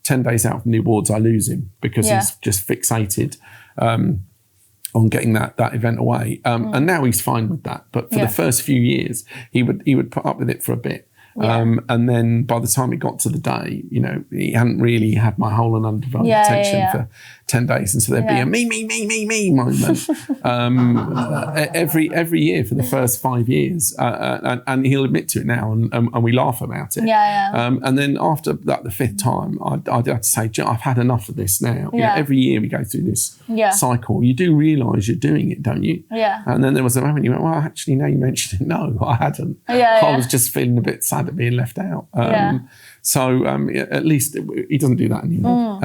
10 days out from the awards, I lose him because he's just fixated on getting that event away. And now he's fine with that. But for the first few years, he would put up with it for a bit. And then by the time it got to the day, you know, he hadn't really had my whole and undivided attention for 10 days. And so there'd be a me moment every year for the first 5 years. And he'll admit to it now, and we laugh about it. And then after that, the 5th time, I'd have to say, I've had enough of this now. You know, every year we go through this cycle. You do realise you're doing it, don't you? And then there was a moment you went, well, actually, now you mentioned it. No, I hadn't. I was just feeling a bit sad at being left out. So at least he doesn't do that anymore.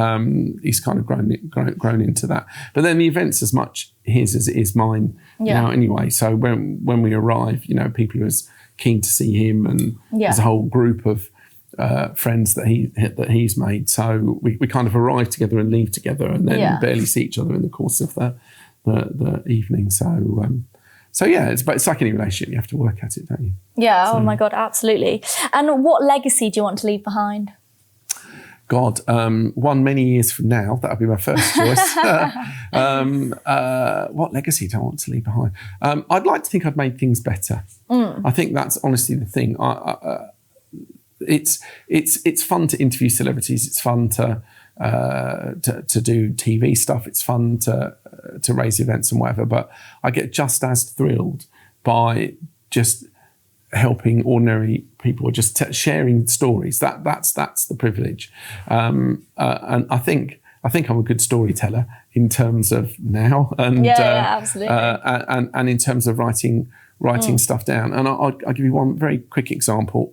He's kind of grown into that. But then the event's as much his as it is mine now anyway. So when we arrive, you know, people are as keen to see him, and there's a whole group of friends that he's made. So we kind of arrive together and leave together, and then barely see each other in the course of the evening. So yeah, it's like any relationship. You have to work at it, don't you? Yeah. Oh my God, absolutely. And what legacy do you want to leave behind? God, one many years from now, that would be my first choice. What legacy do I want to leave behind? I'd like to think I'd made things better. I think that's honestly the thing. It's fun to interview celebrities. It's fun to do TV stuff. It's fun to raise events and whatever. But I get just as thrilled by just helping ordinary people, just sharing stories. That's the privilege. And I think I'm a good storyteller in terms of now, and absolutely. And in terms of writing stuff down. And I'll give you one very quick example.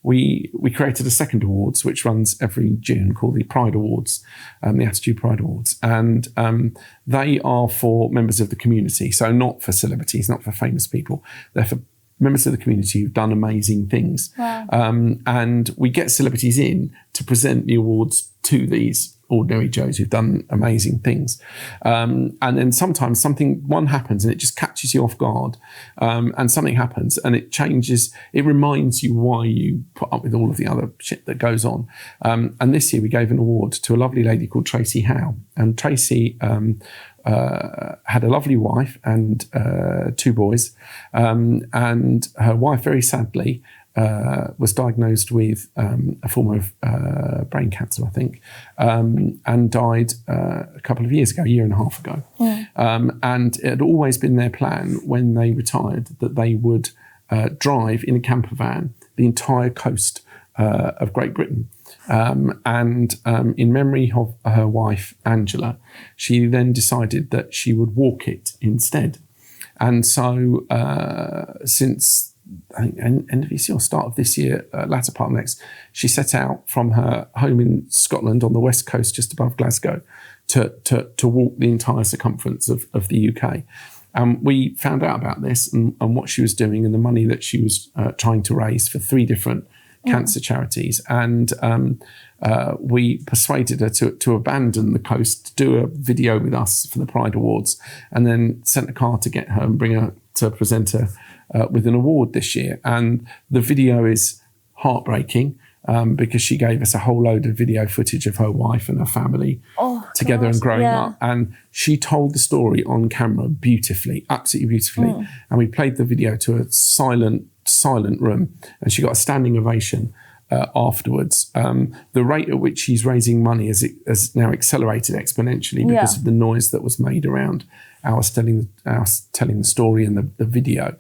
We created a second awards, which runs every June, called the Pride Awards, the Attitude Pride Awards. And they are for members of the community. So not for celebrities, not for famous people. They're for members of the community who've done amazing things. Wow. And we get celebrities in to present the awards to these ordinary Joes who've done amazing things. And then sometimes one happens and it just catches you off guard, and something happens and it reminds you why you put up with all of the other shit that goes on. And this year we gave an award to a lovely lady called Tracy Howe. And Tracy had a lovely wife and 2 boys. And her wife, very sadly, was diagnosed with a form of brain cancer, I think, and died a couple of years ago, a year and a half ago. And it had always been their plan when they retired that they would drive in a camper van the entire coast of Great Britain. And in memory of her wife, Angela, she then decided that she would walk it instead. And so since I think end of this year or start of this year, latter part of next, she set out from her home in Scotland on the west coast, just above Glasgow, to walk the entire circumference of the UK. We found out about this and what she was doing and the money that she was trying to raise for 3 different cancer charities. And we persuaded her to abandon the coast, to do a video with us for the Pride Awards, and then sent a car to get her and bring her to present her with an award this year. And the video is heartbreaking because she gave us a whole load of video footage of her wife and her family together and growing up. And she told the story on camera beautifully, absolutely beautifully. And we played the video to a silent room, and she got a standing ovation afterwards. The rate at which she's raising money has now accelerated exponentially because of the noise that was made around us telling the story and the video.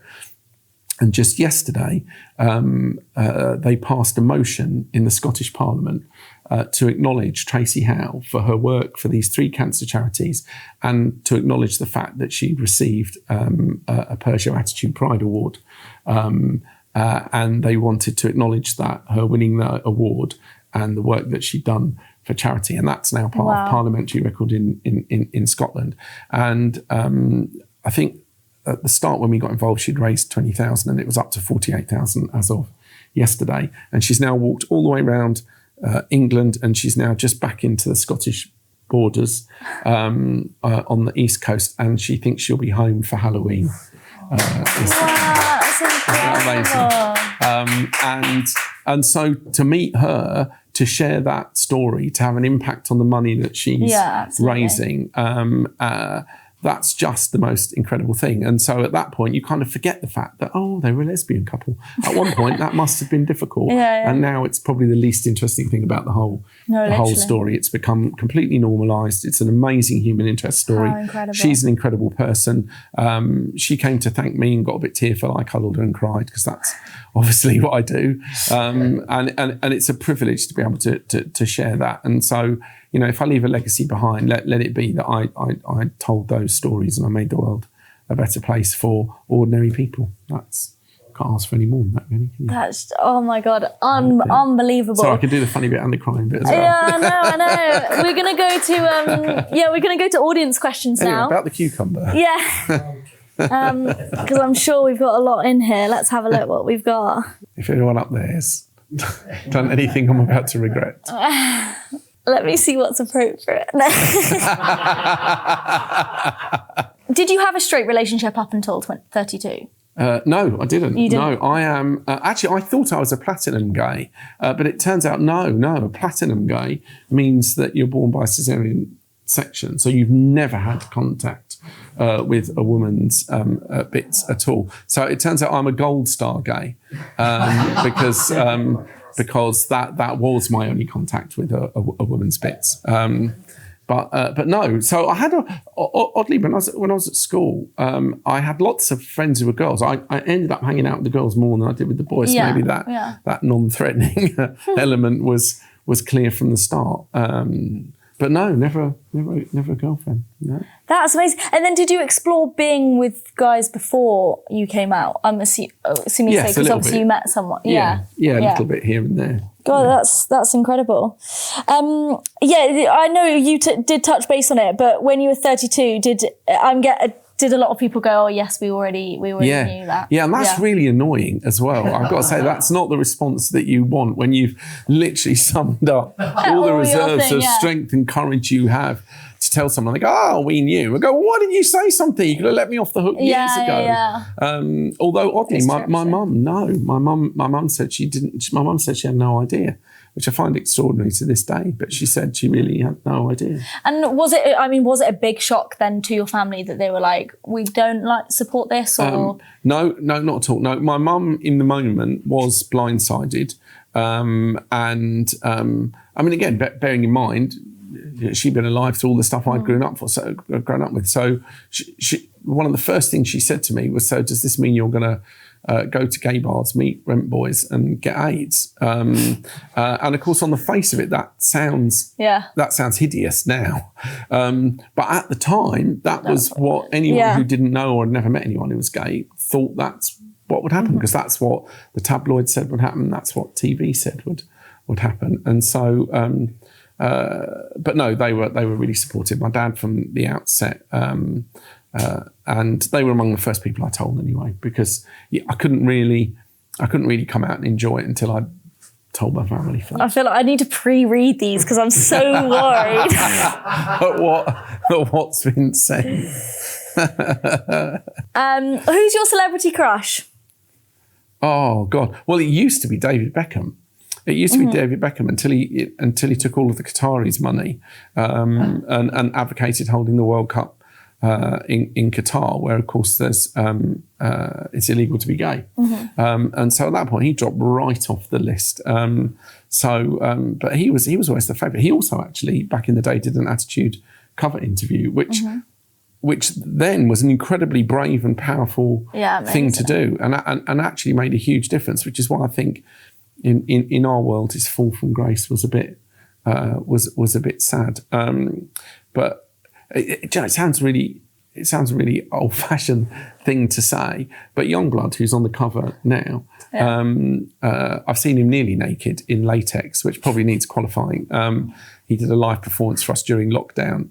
And just yesterday, they passed a motion in the Scottish Parliament to acknowledge Tracy Howe for her work for these 3 cancer charities, and to acknowledge the fact that she'd received a Peugeot Attitude Pride Award. And they wanted to acknowledge that, her winning the award and the work that she'd done for charity. And that's now part of parliamentary record in Scotland. And I think at the start when we got involved, she'd raised 20,000 and it was up to 48,000 as of yesterday. And she's now walked all the way around England, and she's now just back into the Scottish borders on the East Coast, and she thinks she'll be home for Halloween. That's amazing. And so to meet her, to share that story, to have an impact on the money that she's raising, that's just the most incredible thing. And so at that point, you kind of forget the fact that, oh, they were a lesbian couple. At one point, that must have been difficult. And now it's probably the least interesting thing about the whole story. It's become completely normalised. It's an amazing human interest story. How incredible. She's an incredible person. She came to thank me and got a bit tearful. I cuddled her and cried because that's obviously what I do. And it's a privilege to be able to share that. And so, you know, if I leave a legacy behind, let it be that I told those stories and I made the world a better place for ordinary people. Can't ask for any more than that, really. That's, oh my God, unbelievable. So I can do the funny bit and the crying bit as well. Yeah, I know. We're gonna go to audience questions now. About the cucumber. Yeah. Because I'm sure we've got a lot in here. Let's have a look what we've got. If anyone up there's done anything I'm about to regret. Let me see what's appropriate. Did you have a straight relationship up until 32? No, I didn't. You didn't? No, I am... actually, I thought I was a platinum gay, but it turns out, no, a platinum gay means that you're born by caesarean section, so you've never had contact with a woman's bits at all. So it turns out I'm a gold star gay because that was my only contact with a woman's bits. But no, so I had oddly when I was at school, I had lots of friends who were girls. I ended up hanging out with the girls more than I did with the boys. So maybe that non-threatening element was clear from the start. But no, never a girlfriend. No. That's amazing. And then did you explore being with guys before you came out? I'm assuming so, because obviously you met someone. Yeah, a little bit here and there. God, that's incredible. I know you did touch base on it, but when you were 32, did a lot of people go, oh yes, we already knew that? Yeah, and that's really annoying as well. I've got to say, that's not the response that you want when you've literally summed up all the reserves of strength and courage you have to tell someone. They go, oh, we knew. I go, well, why didn't you say something? You could have let me off the hook years ago. Although oddly, my mum said she didn't. My mum said she had no idea, which I find extraordinary to this day. But she said she really had no idea. And was it a big shock then to your family that they were like, we don't support this? Or no, not at all. No, my mum in the moment was blindsided, and I mean, again, bearing in mind, she'd been alive through all the stuff I'd grown up with. So she, one of the first things she said to me was, so does this mean you're going to go to gay bars, meet rent boys and get AIDS? And of course, on the face of it, that sounds hideous now. But at the time, that was what anyone who didn't know or had never met anyone who was gay thought that's what would happen, because that's what the tabloids said would happen. That's what TV said would happen. And so... but no, they were really supportive. My dad from the outset, and they were among the first people I told anyway, because I couldn't really come out and enjoy it until I told my family first. I feel like I need to pre-read these because I'm so worried. At what's been said. Who's your celebrity crush? Oh God! Well, it used to be David Beckham. It used to be David Beckham until he took all of the Qataris' money and advocated holding the World Cup in Qatar, where of course there's it's illegal to be gay, and so at that point he dropped right off the list. But he was always the favourite. He also actually back in the day did an Attitude cover interview, which then was an incredibly brave and powerful thing to do, and actually made a huge difference. Which is why I think. In our world, his fall from grace was a bit sad. But it sounds really old-fashioned thing to say. But Youngblood, who's on the cover now, I've seen him nearly naked in latex, which probably needs qualifying. He did a live performance for us during lockdown,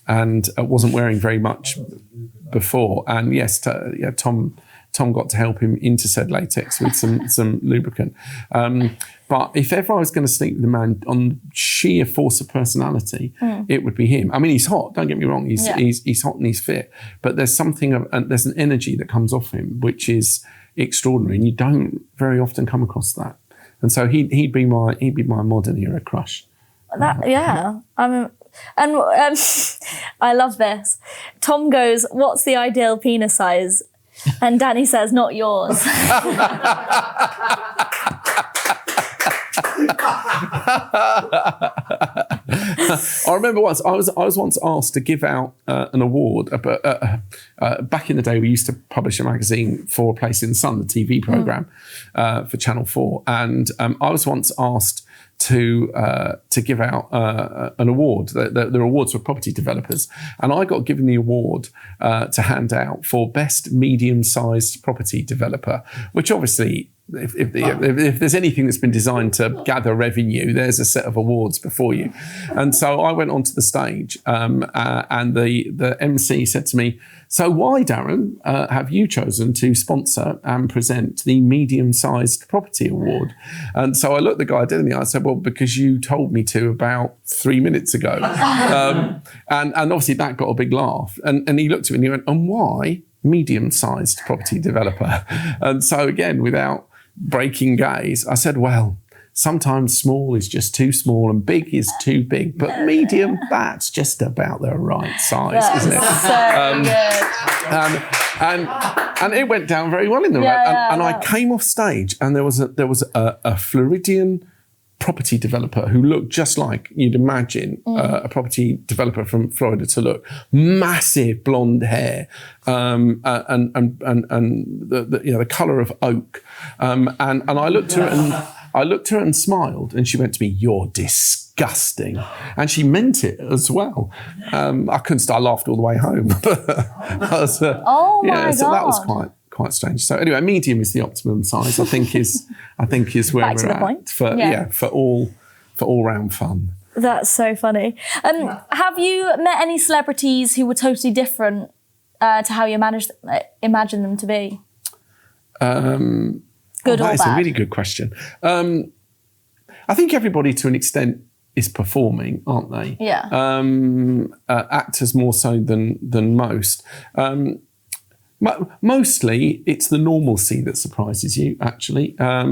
and wasn't wearing very much before. And yes, Tom got to help him into said latex with some lubricant. But if ever I was going to sleep with a man on sheer force of personality, it would be him. I mean, he's hot. Don't get me wrong. He's hot and he's fit. But there's there's an energy that comes off him which is extraordinary, and you don't very often come across that. And so he'd be my modern era crush. And I love this. Tom goes, "What's the ideal penis size?" And Danny says, "Not yours." I remember once I was once asked to give out an award. Back in the day, we used to publish a magazine for A Place in the Sun, the TV program for Channel 4, and I was once asked to give out an award. The awards for property developers, and I got given the award to hand out for best medium-sized property developer, which obviously. If there's anything that's been designed to gather revenue, there's a set of awards before you. And so I went onto the stage and the MC said to me, "So why, Darren, have you chosen to sponsor and present the medium-sized property award?" And so I looked the guy dead in the eye and said, "Well, because you told me to about 3 minutes ago." And obviously that got a big laugh. And he looked at me and he went, "And why medium-sized property developer?" And so again, without breaking gaze, I said, "Well, sometimes small is just too small and big is too big, but medium, that's just about the right size, isn't it?" So good. And it went down very well in the room. And I came off stage, and there was a Floridian property developer who looked just like you'd imagine a property developer from Florida to look. Massive blonde hair, and the colour of oak. And I looked at her and smiled, and she went to me, "You're disgusting," and she meant it as well. I couldn't start. I laughed all the way home. Oh my God. So that was quite strange. So anyway, medium is the optimum size. I think is where Back to we're the at point. for all round fun. That's so funny. Have you met any celebrities who were totally different to how you imagine them to be? Good or bad? That's a really good question. I think everybody, to an extent, is performing, aren't they? Yeah. Actors more so than most. Mostly, it's the normalcy that surprises you, actually. I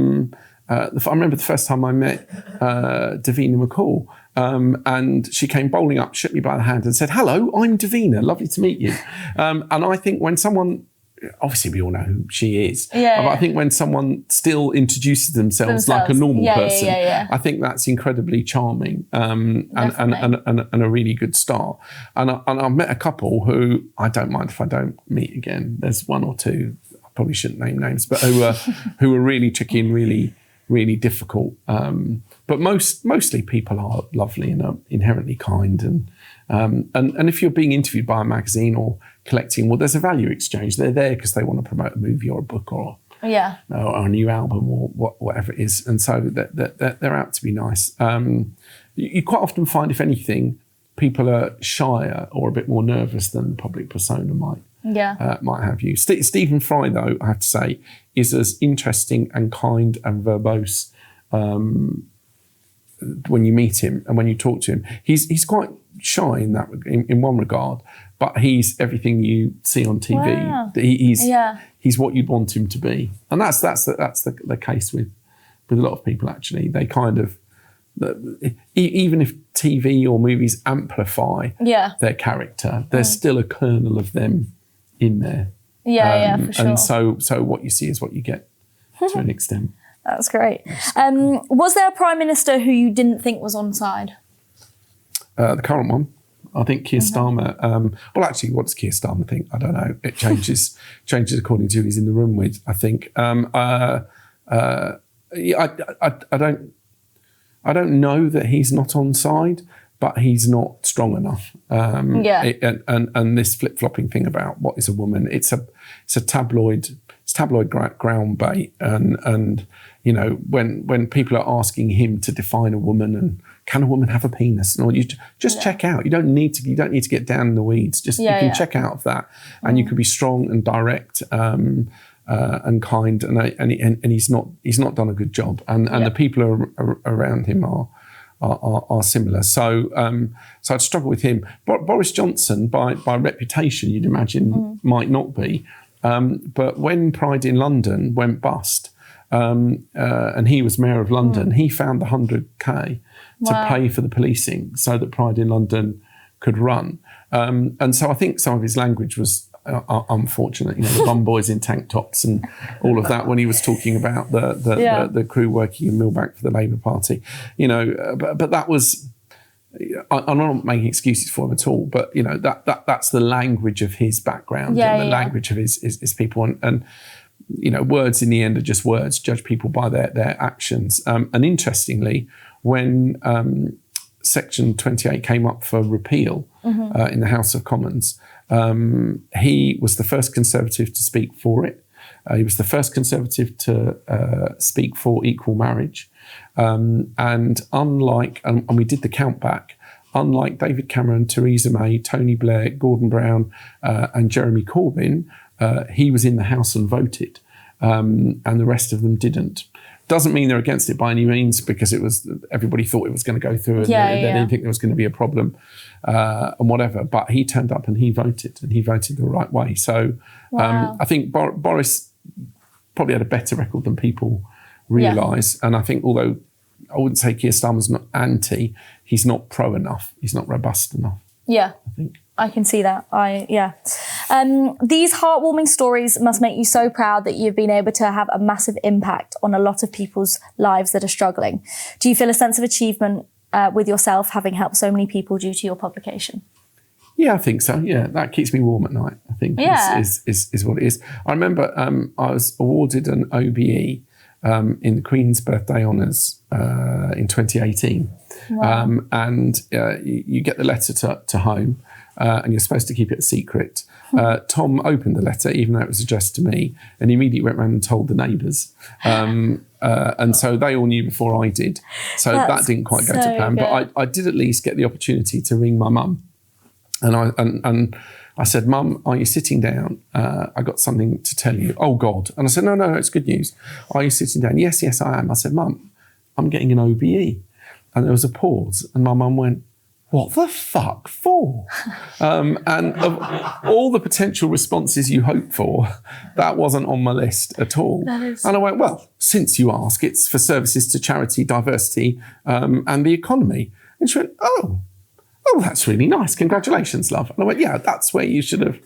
remember the first time I met Davina McCall, and she came bowling up, shook me by the hand and said, "Hello, I'm Davina, lovely to meet you." And I think when someone, obviously we all know who she is, but I think when someone still introduces themselves like a normal person, I think that's incredibly charming and a really good start. And I've met a couple who I don't mind if I don't meet again. There's one or two, I probably shouldn't name names, but who are really tricky and really difficult. But mostly people are lovely and are inherently kind. And if you're being interviewed by a magazine or collecting, well, there's a value exchange. They're there because they want to promote a movie or a book or a new album or whatever it is. And so they're out to be nice. You quite often find, if anything, people are shyer or a bit more nervous than the public persona might have you. Stephen Fry, though, I have to say, is as interesting and kind and verbose when you meet him and when you talk to him. He's quite shy in one regard, but he's everything you see on TV. Wow. He's what you'd want him to be, and that's the case with a lot of people. Actually, they kind of, even if TV or movies amplify their character, there's still a kernel of them in there. For sure. And so what you see is what you get to an extent. That's great. Was there a Prime Minister who you didn't think was on side? The current one, I think Keir Starmer. Well, actually, what does Keir Starmer think? I don't know. It changes according to who he's in the room with, I think. I don't know that he's not on side, but he's not strong enough. And this flip-flopping thing about what is a woman, it's a tabloid ground bait, and you know, when people are asking him to define a woman and can a woman have a penis, and you just check out. You don't need to get down in the weeds. You can check out of that, and you can be strong and direct and kind, and he's not done a good job, and the people around him are similar. So I'd struggle with him. Boris Johnson, by reputation, you'd imagine might not be. But when Pride in London went bust, and he was mayor of London, he found the 100K to pay for the policing so that Pride in London could run. And so I think some of his language was unfortunate, the bum boys in tank tops and all of that when he was talking about the crew working in Millbank for the Labour Party, but that was, I'm not making excuses for him at all, but that's the language of his background and the language of his people, and words in the end are just words. Judge people by their actions. And interestingly, when Section 28 came up for repeal in the House of Commons, he was the first Conservative to speak for it. He was the first Conservative to speak for equal marriage. And we did the count back, unlike David Cameron, Theresa May, Tony Blair, Gordon Brown, and Jeremy Corbyn, he was in the House and voted, and the rest of them didn't. Doesn't mean they're against it by any means, because everybody thought it was going to go through, and they didn't think there was going to be a problem and whatever. But he turned up and he voted the right way. So I think Boris probably had a better record than people realise. And I think, although I wouldn't say Keir Starmer's not anti, he's not pro enough. He's not robust enough. Yeah, I think. I can see that. These heartwarming stories must make you so proud that you've been able to have a massive impact on a lot of people's lives that are struggling. Do you feel a sense of achievement with yourself, having helped so many people due to your publication? Yeah, I think so. Yeah, that keeps me warm at night, I think, is what it is. I remember I was awarded an OBE in the Queen's Birthday Honours in 2018. Wow. And you get the letter to home, and you're supposed to keep it a secret. Tom opened the letter, even though it was addressed to me, and immediately went around and told the neighbours. And so they all knew before I did. So that didn't quite go to plan. Good. But I did at least get the opportunity to ring my mum. And I said, Mum, are you sitting down? I got something to tell you. Oh, God. And I said, no, it's good news. Are you sitting down? Yes, I am. I said, Mum, I'm getting an OBE. And there was a pause. And my mum went, what the fuck for? And of all the potential responses you hope for, that wasn't on my list at all. And I went, well, since you ask, it's for services to charity, diversity, and the economy. And she went, oh, that's really nice. Congratulations, love. And I went, yeah, that's where you should have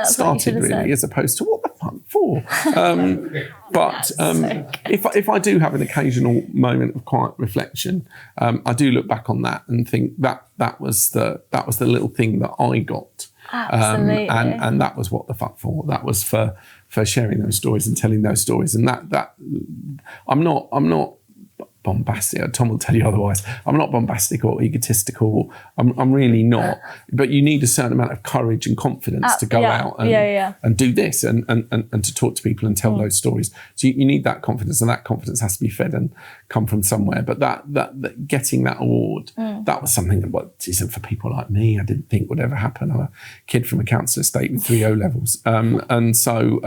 started, really, said. As opposed to what the fuck for? But if I do have an occasional moment of quiet reflection, I do look back on that and think that was the little thing that I got. Absolutely. And that was what the fuck for. That was for sharing those stories and telling those stories. And that I'm not bombastic. Tom will tell you otherwise. I'm not bombastic or egotistical. I'm really not. But you need a certain amount of courage and confidence to go out and do this and to talk to people and tell those stories. So you need that confidence, and that confidence has to be fed and come from somewhere. But that getting that award, that was something that isn't for people like me. I didn't think would ever happen. I'm a kid from a council estate with 3 O-levels. And so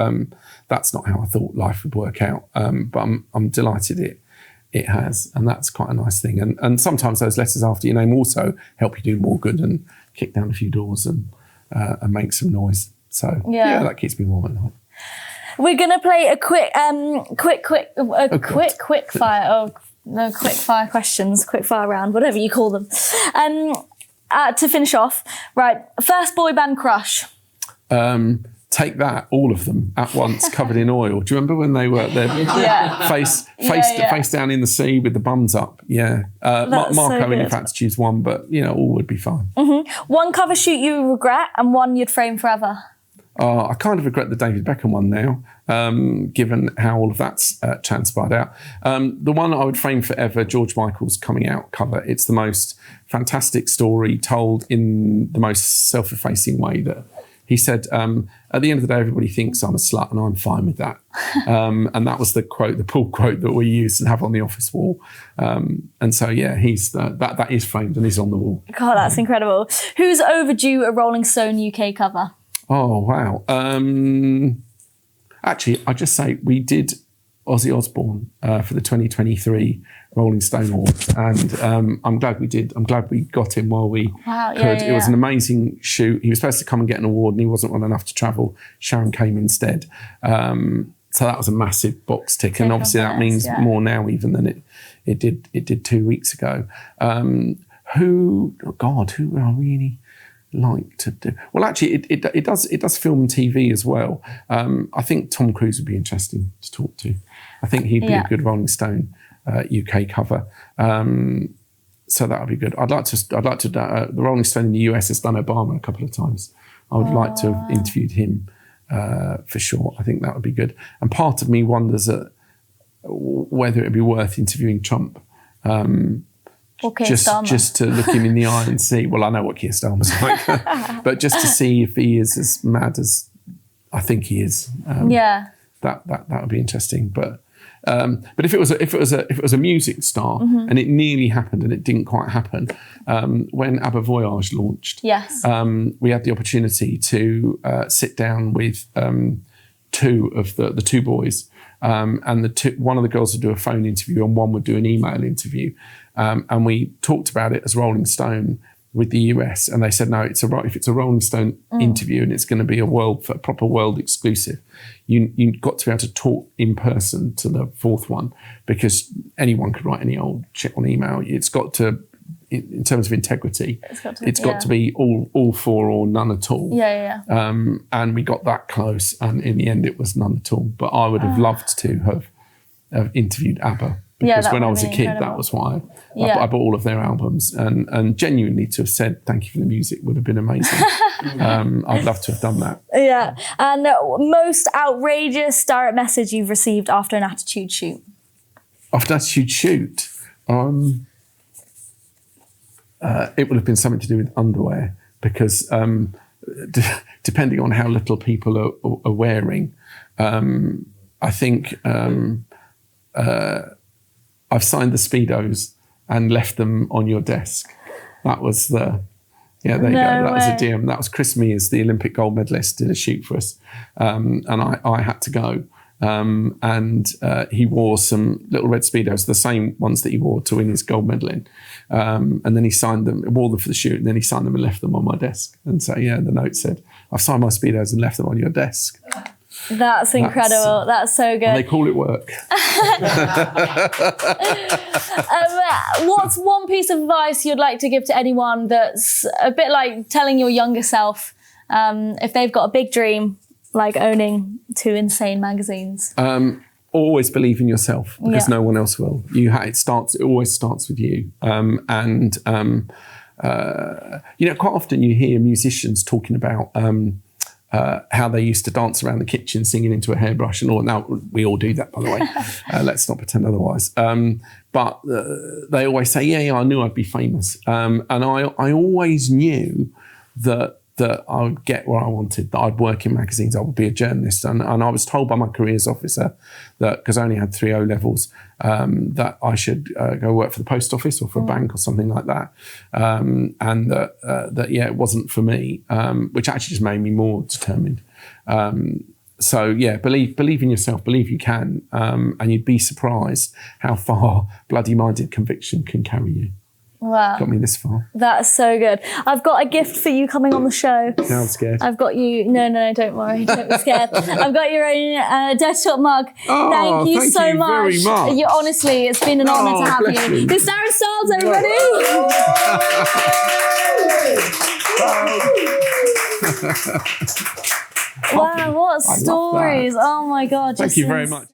that's not how I thought life would work out. But I'm delighted it has, and that's quite a nice thing. And sometimes those letters after your name also help you do more good and kick down a few doors and make some noise. So that keeps me warm at night. We're gonna play a quick fire questions, quick fire round, whatever you call them. To finish off, right? First boy band crush. Take that, all of them at once, covered in oil. Do you remember when they were face down in the sea with the bums up? Yeah. Mark Owen, if I had to choose one, but all would be fine. Mm-hmm. One cover shoot you regret and one you'd frame forever. I kind of regret the David Beckham one now, given how all of that's transpired out. The one I would frame forever, George Michael's Coming Out cover. It's the most fantastic story told in the most self-effacing way that he said, at the end of the day, everybody thinks I'm a slut and I'm fine with that. And that was the quote, the pull quote that we used and have on the office wall. And so, he's that is framed and is on the wall. God, that's incredible. Who's overdue a Rolling Stone UK cover? Oh, wow. Actually, I just say we did Ozzy Osbourne for the 2023 Rolling Stone Awards, and I'm glad we did. I'm glad we got him while we could. It was an amazing shoot. He was supposed to come and get an award, and he wasn't well enough to travel. Sharon came instead, and So that was a massive box tick, and obviously that means more now even than it did 2 weeks ago. Who would I really like to do? Well, actually, it does film and TV as well. I think Tom Cruise would be interesting to talk to. I think he'd be a good Rolling Stone UK cover. So that would be good. I'd like to. The Rolling Stone in the US has done Obama a couple of times. I would like to have interviewed him for sure. I think that would be good. And part of me wonders whether it would be worth interviewing Trump. Just to look him in the eye and see. Well, I know what Keir Starmer's like, but just to see if he is as mad as I think he is. That would be interesting. But if it was a music star and it nearly happened and it didn't quite happen, when ABBA Voyage launched, we had the opportunity to sit down with two of the two boys, and one of the girls would do a phone interview and one would do an email interview. And we talked about it as Rolling Stone with the US, and they said, no, if it's a Rolling Stone interview and it's going to be a proper world exclusive, you've got to be able to talk in person to the fourth one, because anyone could write any old shit on email. It's got to, in terms of integrity, it's got to be all four or none at all. And we got that close, and in the end it was none at all. But I would have loved to have interviewed ABBA. Because when I was a kid, that was why I bought all of their albums, and genuinely to have said thank you for the music would have been amazing. I'd love to have done that. Yeah. And most outrageous direct message you've received after an Attitude shoot? After an Attitude shoot? It would have been something to do with underwear, because depending on how little people are wearing, I think... I've signed the Speedos and left them on your desk. That was there you go. That was a DM. That was Chris Mears, the Olympic gold medalist, did a shoot for us. And I had to go. And he wore some little red Speedos, the same ones that he wore to win his gold medal in. And then he signed them, wore them for the shoot, and then he signed them and left them on my desk. And so, the note said, I've signed my Speedos and left them on your desk. That's incredible. That's so good. And they call it work. What's one piece of advice you'd like to give to anyone that's a bit like telling your younger self, if they've got a big dream, like owning 2 insane magazines? Always believe in yourself, because no one else will. It always starts with you. Quite often you hear musicians talking about how they used to dance around the kitchen singing into a hairbrush and all. Now, we all do that, by the way. Let's not pretend otherwise. But they always say, I knew I'd be famous. And I always knew that I would get where I wanted, that I'd work in magazines, I would be a journalist. And I was told by my careers officer that, because I only had 3 O-levels, that I should go work for the post office or for a bank or something like that. And that it wasn't for me, which actually just made me more determined. Believe in yourself, believe you can, and you'd be surprised how far bloody-minded conviction can carry you. Wow. Got me this far. That's so good. I've got a gift for you coming on the show. Now I'm scared. I've got you... No, don't worry. Don't be scared. I've got your own Dirty Talk mug. Thank you so much. Very much. Honestly, it's been an honour to have you. It's Darren Styles, everybody. Wow, what stories. Oh my God. Thank you very much.